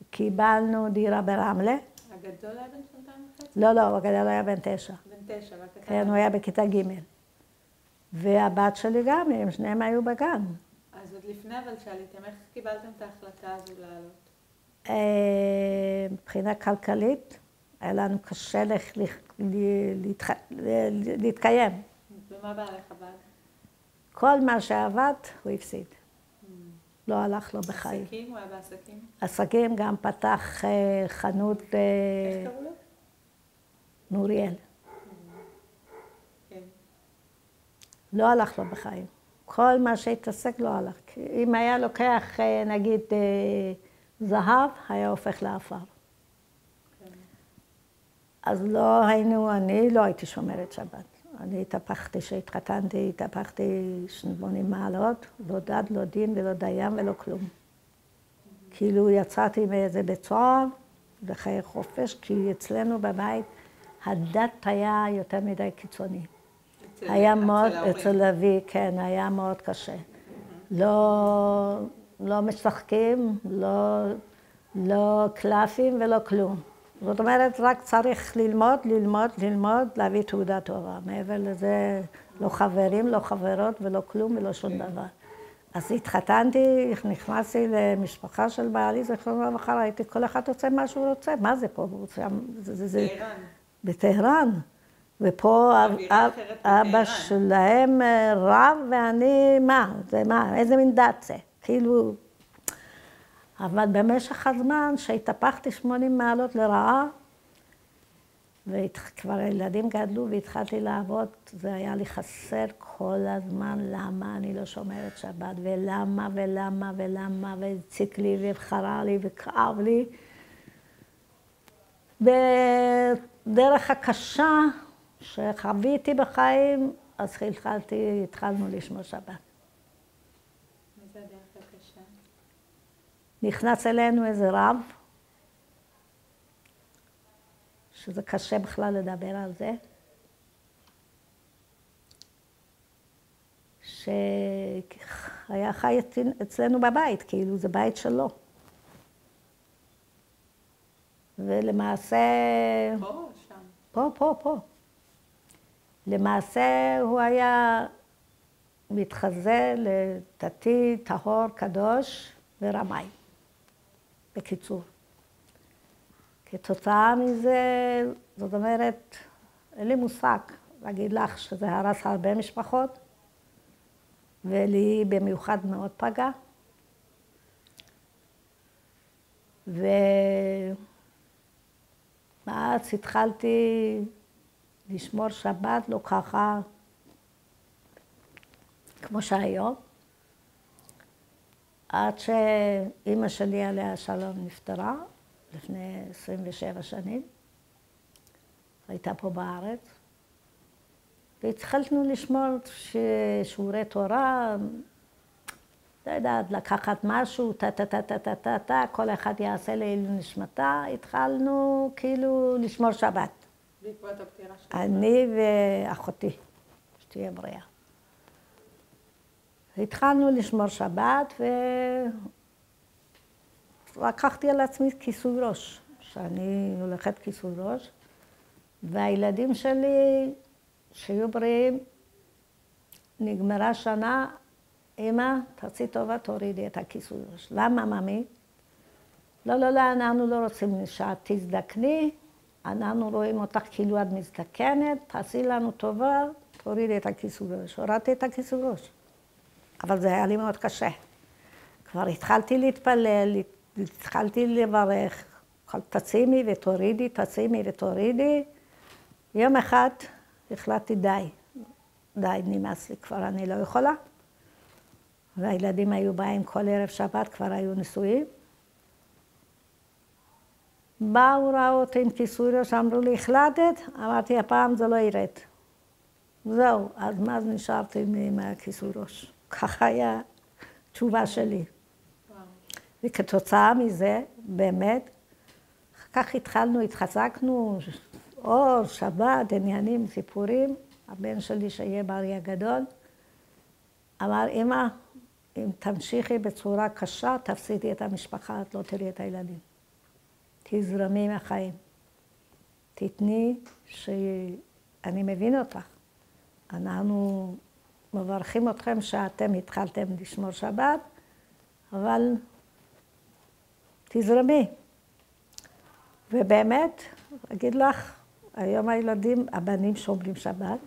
קיבלנו דירה ברמלה. הגדול היה בן 2.5? לא, הגדול היה בן 9. בן 9, והקטן? כן, הוא היה בכיתה ג'. והבת שלי גם, הם שניהם היו בגן. אז עוד לפני אבל שעליתם, איך קיבלתם את ההחלטה הזו לעלות? מבחינה כלכלית, היה לנו קשה להתקיים. ומה בעלך עבד? כל מה שעבד, הוא הפסיד. לא הלך לו בחיים. עסקים? הוא היה בעסקים? עסקים, גם פתח חנות... איך קראו לו? נוריאל. כן. לא הלך לו בחיים. כל מה שהתעסק לא הלך. אם היה לוקח, נגיד, זהב, היה הופך לאפר. אז לא היינו, אני לא הייתי שומרת שבת. אני התהפכתי, כשהתחתנתי, התהפכתי 80 מעלות, לא דת, לא דין ולא דיין ולא כלום. כאילו יצאתי מאיזה בית סוהר, בחיי חופש, כי אצלנו בבית הדת היה יותר מדי קיצוני. היה מאוד, אצל אבי, כן, היה מאוד קשה. לא משחקים, לא קלפים ולא כלום. זאת אומרת, רק צריך ללמוד, להביא תעודה טובה. מעבר לזה, לא חברים, לא חברות ולא כלום ולא שום דבר. אז התחתנתי, נכנסתי למשפחה של בעלי, זכרונו לברכה, ראיתי כל אחד רוצה מה שהוא רוצה. מה זה פה? טהרן. בטהרן. ופה אבא שלהם רב ואני, מה? זה מה? איזה מין דת זה? כאילו... אבל במשך הזמן שהתהפכתי 80 מעלות לרעה, וכבר הילדים גדלו והתחלתי לעבוד, זה היה לי חסר כל הזמן למה אני לא שומרת שבת, ולמה, והציק לי וחרה לי וכאב לי. בדרך הקשה שחוויתי בחיים, אז התחלנו לשמור שבת. איזה הדרך הקשה? נכנס אלינו איזה רב, שזה קשה בכלל לדבר על זה, שהיה חי אצלנו בבית, כאילו זה בית שלו. ולמעשה... פה או שם? פה. למעשה הוא היה מתחזה לדתי, טהור, קדוש ורמאי. בקיצור. כתוצאה מזה, זאת אומרת, אין לי מושג להגיד לך שזה הרס הרבה משפחות, ולי במיוחד מאוד פגע. ואז התחלתי לשמור שבת, לא ככה, כמו שהיום. עד שאימא שלי עליה השלום נפטרה, לפני 27 שנים. הייתה פה בארץ. והתחלנו לשמור שיעורי תורה, לא יודעת, לקחת משהו, כל אחד יעשה לעילוי נשמתה. התחלנו כאילו לשמור שבת. בעקבות הפטירה שלי. אני ואחותי, שתהיה בריאה. התחלנו לשמור שבת, ולקחתי על עצמי כיסוי ראש, שאני הולכת כיסוי ראש, והילדים שלי, שיהיו בריאים, נגמרה שנה, אמא, תעשי טובה, תורידי את הכיסוי ראש. למה, ממי? לא, לא, לא, אנחנו לא רוצים שאת תזדקני, אנחנו רואים אותך כאילו את מזדקנת, תעשי לנו טובה, תורידי את הכיסוי ראש. הורדתי את הכיסוי ראש. אבל זה היה לי מאוד קשה. כבר התחלתי להתפלל, התחלתי לברך, תשימי ותורידי, תשימי ותורידי. יום אחד החלטתי די, נמאס לי, כבר אני לא יכולה. והילדים היו באים כל ערב שבת, כבר היו נשואים. באו, ראו אותי עם כיסוי ראש, אמרו לי, החלטת? אמרתי, הפעם זה לא ירד. זהו, אז מה נשארתי עם הכיסוי ראש? ככה היה תשובה שלי. וכתוצאה מזה, באמת, אחר כך התחלנו, התחזקנו, אור, שבת, עניינים, סיפורים. הבן שלי שיהיה בריא הגדול, אמר, אמא, אם תמשיכי בצורה קשה, תפסידי את המשפחה, את לא תראי את הילדים. תזרמי מהחיים. תתני שאני מבין אותך. אנחנו מברכים אתכם שאתם התחלתם לשמור שבת, אבל תזרמי. ובאמת, אגיד לך, היום הילדים, הבנים שומרים שבת,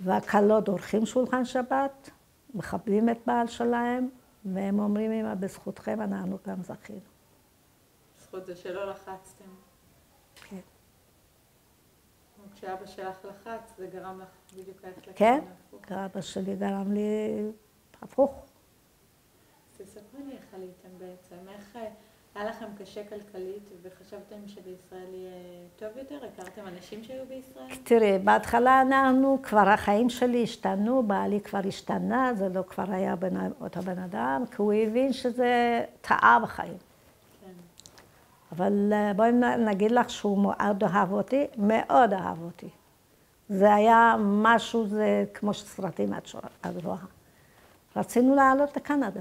והכלות עורכים שולחן שבת, מכבדים את בעל שלהם, והם אומרים, אמא, בזכותכם אנחנו גם זכינו. בזכות זה שלא לחצתם. כן. כשאבא שלך לחץ, זה גרם לך בדיוק ללכת כן, לכיוון ההפוך. אבא שלי גרם לי הפוך. אז תספרי לי איך עליתם בעצם, איך היה לכם קשה כלכלית וחשבתם שבישראל יהיה טוב יותר? הכרתם אנשים שהיו בישראל? תראי, בהתחלה אנחנו, כבר החיים שלי השתנו, בעלי כבר השתנה, זה לא כבר היה אותו בן אדם, כי הוא הבין שזה טעה בחיים. כן. אבל בואי נגיד לך שהוא מאוד אהב אותי, מאוד אהב אותי. זה היה משהו, זה כמו סרטים את רואה. רצינו לעלות לקנדה.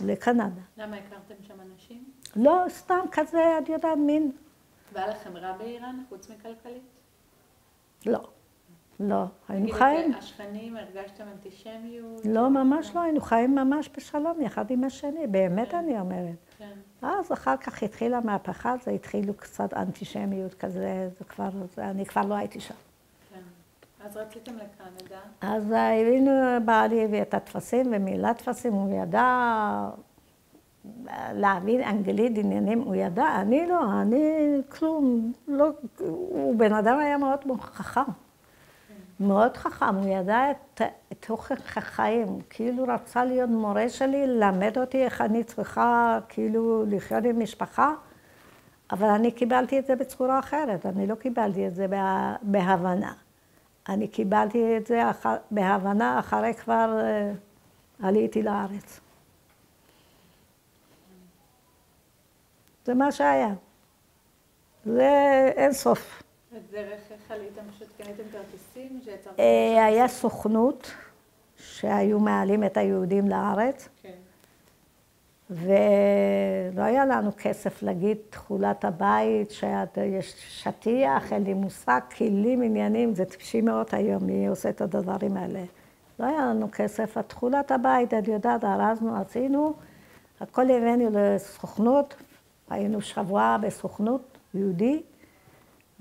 לקנדה. למה הכרתם שם אנשים? לא, סתם כזה, את יודעת, מין. והיה לכם רע באיראן, חוץ מכלכלית? לא, לא, היינו חיים. נגיד, השכנים, הרגשתם אנטישמיות? לא, ממש לא, היינו חיים ממש בשלום, אחד עם השני, באמת אני אומרת. כן. אז אחר כך התחילה המהפכה, זה התחילו קצת אנטישמיות כזה, זה כבר, אני כבר לא הייתי שם. אז רציתם לקנדה? אז הבינו, בעלי הביא את הטפסים ומילא טפסים, הוא ידע להבין אנגלית, עניינים, הוא ידע, אני לא, אני כלום, לא, הוא בן אדם היה מאוד חכם, מאוד חכם, הוא ידע את תוכן החיים, כאילו רצה להיות מורה שלי, ללמד אותי איך אני צריכה כאילו לחיות עם משפחה, אבל אני קיבלתי את זה בצורה אחרת, אני לא קיבלתי את זה בהבנה. אני קיבלתי את זה בהבנה, אחרי כבר עליתי לארץ. זה מה שהיה. זה אין סוף. דרך איך עליתם? פשוט קניתם כרטיסים? היה סוכנות שהיו מעלים את היהודים לארץ. כן. ולא היה לנו כסף להגיד תכולת הבית, שיש שטיח, אין לי מושג, כלים, עניינים, זה טיפשי מאוד היום, מי עושה את הדברים האלה. לא היה לנו כסף, תכולת הבית, את יודעת, ארזנו, עשינו, הכל הבאנו לסוכנות, היינו שבוע בסוכנות יהודי,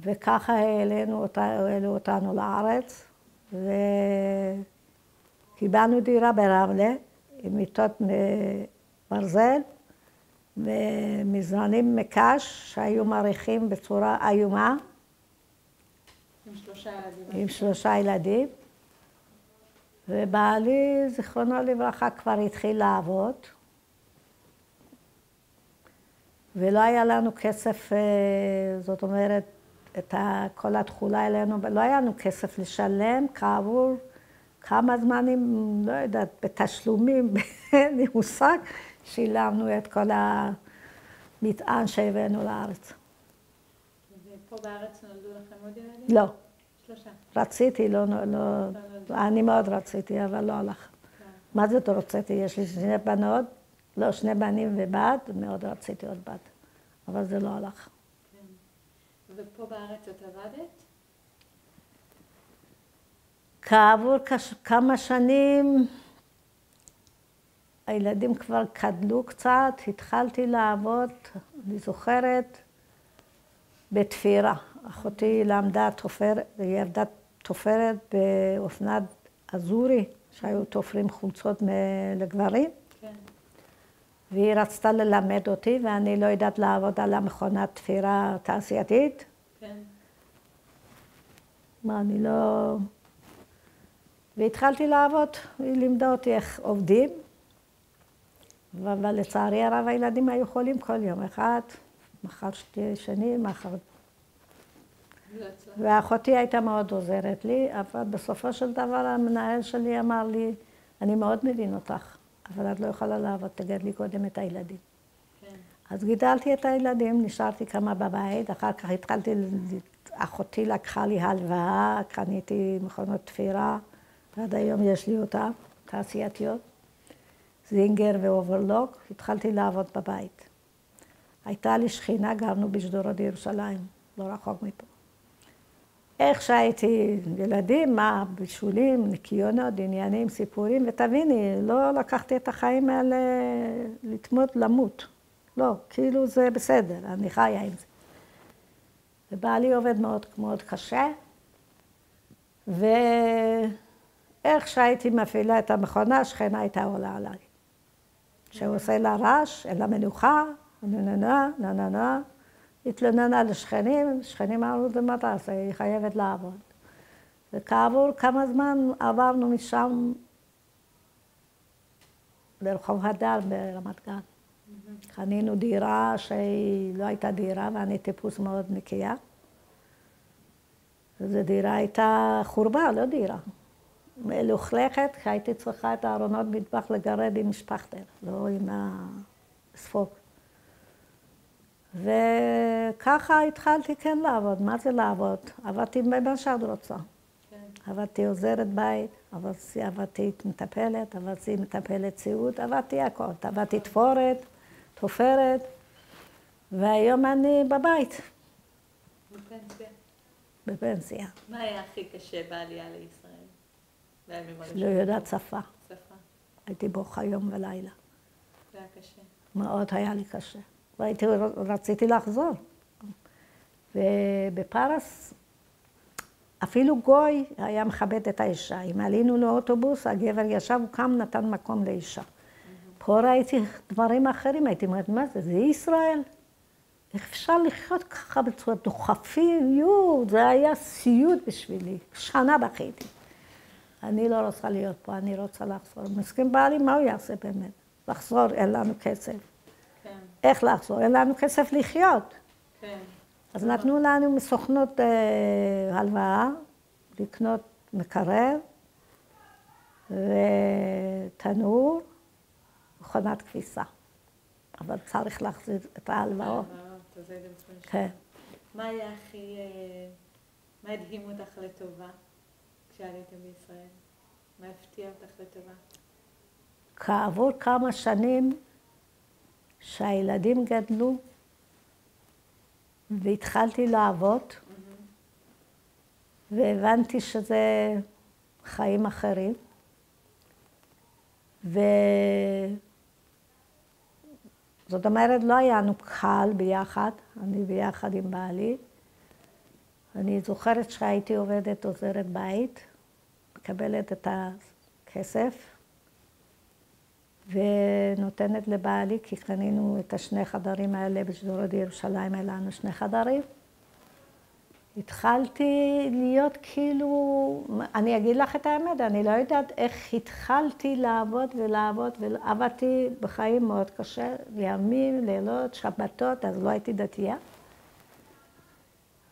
וככה העלו אותנו לארץ, וקיבלנו דירה ברמלה, עם מיטות ברזל, ומזרנים מקש שהיו מעריכים בצורה איומה. עם 3 ילדים. עם 3 ילדים. ובעלי, זיכרונו לברכה, כבר התחיל לעבוד. ולא היה לנו כסף, זאת אומרת, את כל התכולה אלינו, לא היה לנו כסף לשלם כעבור כמה זמנים, לא יודעת, בתשלומים, אין לי מושג, שילמנו את כל המטען שהבאנו לארץ. ופה בארץ נולדו לכם עוד ילדים? לא, 3. רציתי, אני מאוד רציתי, אבל לא הלך. מה זה רציתי? יש לי 2 בנות, לא, 2 בנים ובת, מאוד רציתי עוד בת. אבל זה לא הלך. כן. ופה בארץ את עבדת? כעבור כמה שנים, הילדים כבר גדלו קצת, התחלתי לעבוד, אני זוכרת, בתפירה. אחותי למדה תופרת, היא עבדה תופרת באופנת אזורי, שהיו תופרים חולצות לגברים. כן. והיא רצתה ללמד אותי, ואני לא יודעת לעבוד על המכונת תפירה תעשייתית. כן. מה, אני לא... והתחלתי לעבוד, היא לימדה אותי איך עובדים. אבל לצערי הרב הילדים היו חולים כל יום, אחד, מחר שני, מחר... ואחותי הייתה מאוד עוזרת לי, אבל בסופו של דבר המנהל שלי אמר לי, אני מאוד מבין אותך, אבל את לא יכולה לעבוד, תגד לי קודם את הילדים. כן. אז גידלתי את הילדים, נשארתי כמה בבית, אחר כך התחלתי, אחותי לקחה לי הלוואה, קניתי מכונות תפירה, ועד היום יש לי אותה, תעשייתיות, זינגר ואוברלוק, התחלתי לעבוד בבית. הייתה לי שכינה, גרנו בשדרות ירושלים, לא רחוק מפה. איך שהייתי ילדים, מה, בישולים, ניקיונות, עניינים, סיפורים, ותביני, לא לקחתי את החיים האלה למות. לא, כאילו זה בסדר, אני חיה עם זה. ובעלי עובד מאוד מאוד קשה, ואיך שהייתי מפעילה את המכונה, השכנה הייתה עולה עליי. שהוא עושה לה רעש, אין לה מנוחה, נננה, התלוננה לשכנים, שכנים אמרו, זה מה תעשה, היא חייבת לעבוד. וכעבור כמה זמן עברנו משם לרחוב הדר ברמת גן. קנינו דירה שהיא לא הייתה דירה, ואני טיפוס מאוד נקייה. זו דירה הייתה חורבה, לא דירה. מלוכלכת, כי הייתי צריכה את הארונות מטבח לגרד עם משפחתר, לא עם הספוג. וככה התחלתי כן לעבוד. מה זה לעבוד? עבדתי במה שאת רוצה. כן. עבדתי עוזרת בית, עבדתי מטפלת, עבדתי מטפלת סיעוד, עבדתי הכל. עבדתי תופרת, והיום אני בבית. בפנסיה. בפנסיה. מה היה הכי קשה בעלייה לישראל? לא יודעת שפה. שפה. הייתי בוכה יום ולילה. זה היה קשה. מאוד היה לי קשה. רציתי לחזור. ובפרס, אפילו גוי היה מכבד את האישה. אם עלינו לאוטובוס, הגבר ישב, הוא קם, נתן מקום לאישה. פה ראיתי דברים אחרים, הייתי אומרת, מה זה? זה ישראל? איך אפשר לחיות ככה בצורה דוחפיות? זה היה סיוט בשבילי. שנה בכיתי. אני לא רוצה להיות פה, אני רוצה לחזור. מסכים בעלי, מה הוא יעשה באמת? לחזור, אין לנו כסף. כן. איך לחזור? אין לנו כסף לחיות. כן. אז נתנו לנו מסוכנות הלוואה, לקנות מקרר, ותנור, מכונת כביסה. אבל צריך להחזיר את ההלוואות. כן. מה היה הכי... מה הדהים אותך לטובה כשעליתם בישראל? מה הפתיע אותך לטובה? כעבור כמה שנים שהילדים גדלו והתחלתי לעבוד, והבנתי שזה חיים אחרים. זאת אומרת, לא היה לנו קל ביחד, אני ביחד עם בעלי. אני זוכרת שהייתי עובדת עוזרת בית, מקבלת את הכסף, ונותנת לבעלי, כי קנינו את 2 חדרים האלה בשדרות ירושלים, היה לנו 2 חדרים. התחלתי להיות כאילו, אני אגיד לך את האמת, אני לא יודעת איך התחלתי לעבוד ועבדתי בחיים מאוד קשה, ימים, לילות, שבתות, אז לא הייתי דתייה.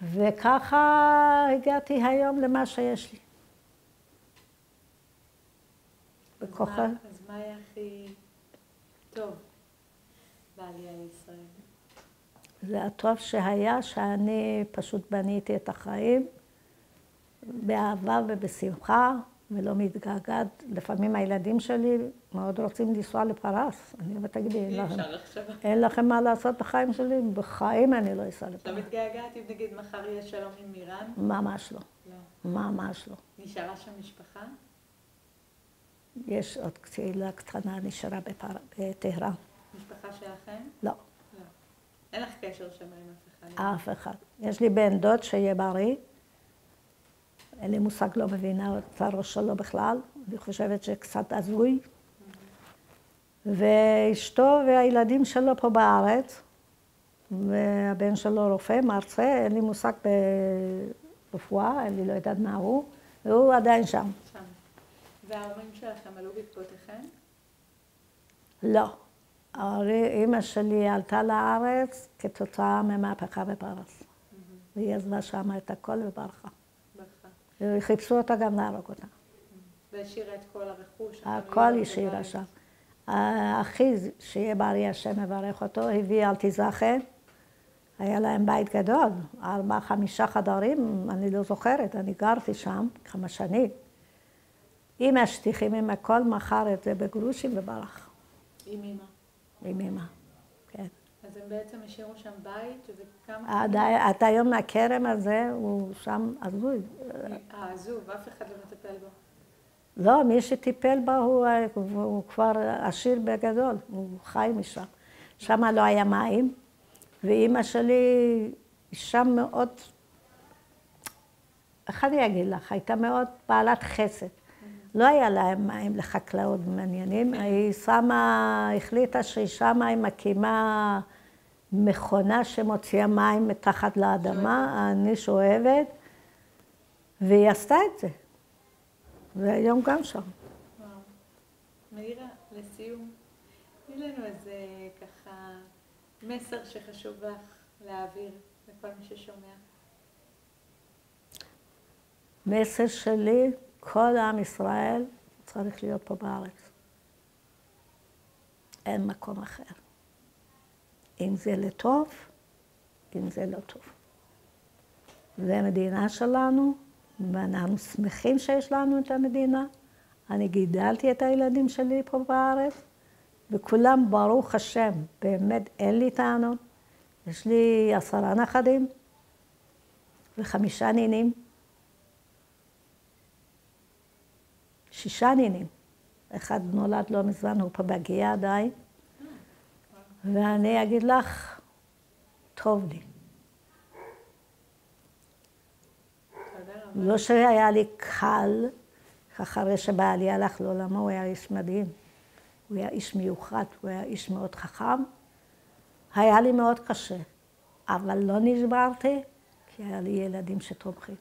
וככה הגעתי היום למה שיש לי. בכוחה. אז מה היה הכי טוב בעלייה לישראל? זה הטוב שהיה, שאני פשוט בניתי את החיים, באהבה ובשמחה, ולא מתגעגעת. לפעמים הילדים שלי מאוד רוצים לנסוע לפרס. אני אומרת, תגידי, אין לכם מה לעשות בחיים שלי? בחיים אני לא אסע לפרס. לא מתגעגעת אם נגיד מחר יהיה שלום עם איראן? ממש לא. לא. ממש לא. נשארה שם משפחה? יש עוד קהילה קטנה נשארה בטהרן. משפחה שלכם? לא. לא. אין לך קשר שם עם אף אחד? אף אחד. יש לי בן דוד שיהיה בריא. אין לי מושג, לא מבינה את הראש שלו בכלל. אני חושבת שקצת הזוי. ואשתו והילדים שלו פה בארץ, והבן שלו רופא, מרצה, אין לי מושג ברפואה, אני לא יודעת מה הוא, והוא עדיין שם. שם. וההורים שלכם עלו בעקבותיכם? לא. אמא שלי עלתה לארץ כתוצאה ממהפכה בפרס. והיא עזבה שם את הכל וברחה. ברחה. וחיפשו אותה גם להרוג אותה. והשאירה את כל הרכוש? הכל השאירה שם. האחי, שיהיה בריא השם מברך אותו, הביא אלטזאכה. היה להם בית גדול, 4-5 חדרים, אני לא זוכרת, אני גרתי שם כמה שנים. עם השטיחים, עם הכל, מכר את זה בגרושים וברח. עם אמא? עם אמא, כן. אז הם בעצם השאירו שם בית, וכמה... עד היום הכרם הזה, הוא שם הזוי. עזוב, אף אחד לא מטפל בו. לא, מי שטיפל בה הוא כבר עשיר בגדול, הוא חי משם. שם לא היה מים, ואימא שלי שם מאוד, איך אני אגיד לך, הייתה מאוד בעלת חסד. לא היה להם מים לחקלאות מעניינים, היא שמה, החליטה שהיא שמה היא מקימה מכונה שמוציאה מים מתחת לאדמה, אני שואבת, והיא עשתה את זה. והיום גם שם. וואו. מאירה, לסיום, תני לנו איזה ככה מסר שחשוב לך להעביר לכל מי ששומע. מסר שלי, כל עם ישראל צריך להיות פה בארץ. אין מקום אחר. אם זה לטוב, אם זה לא טוב. זה המדינה שלנו, ואנחנו שמחים שיש לנו את המדינה. אני גידלתי את הילדים שלי פה בארץ, וכולם ברוך השם, באמת אין לי טענות. יש לי 10 נכדים ו5 נינים. 6 נינים. אחד נולד לא מזמן, הוא פה בהגיעה עדיין. ואני אגיד לך, טוב לי. לא שהיה לי קל, אחרי שבעלי הלך לעולמו, הוא היה איש מדהים. הוא היה איש מיוחד, הוא היה איש מאוד חכם. היה לי מאוד קשה, אבל לא נשברתי, כי היה לי ילדים שתומכים.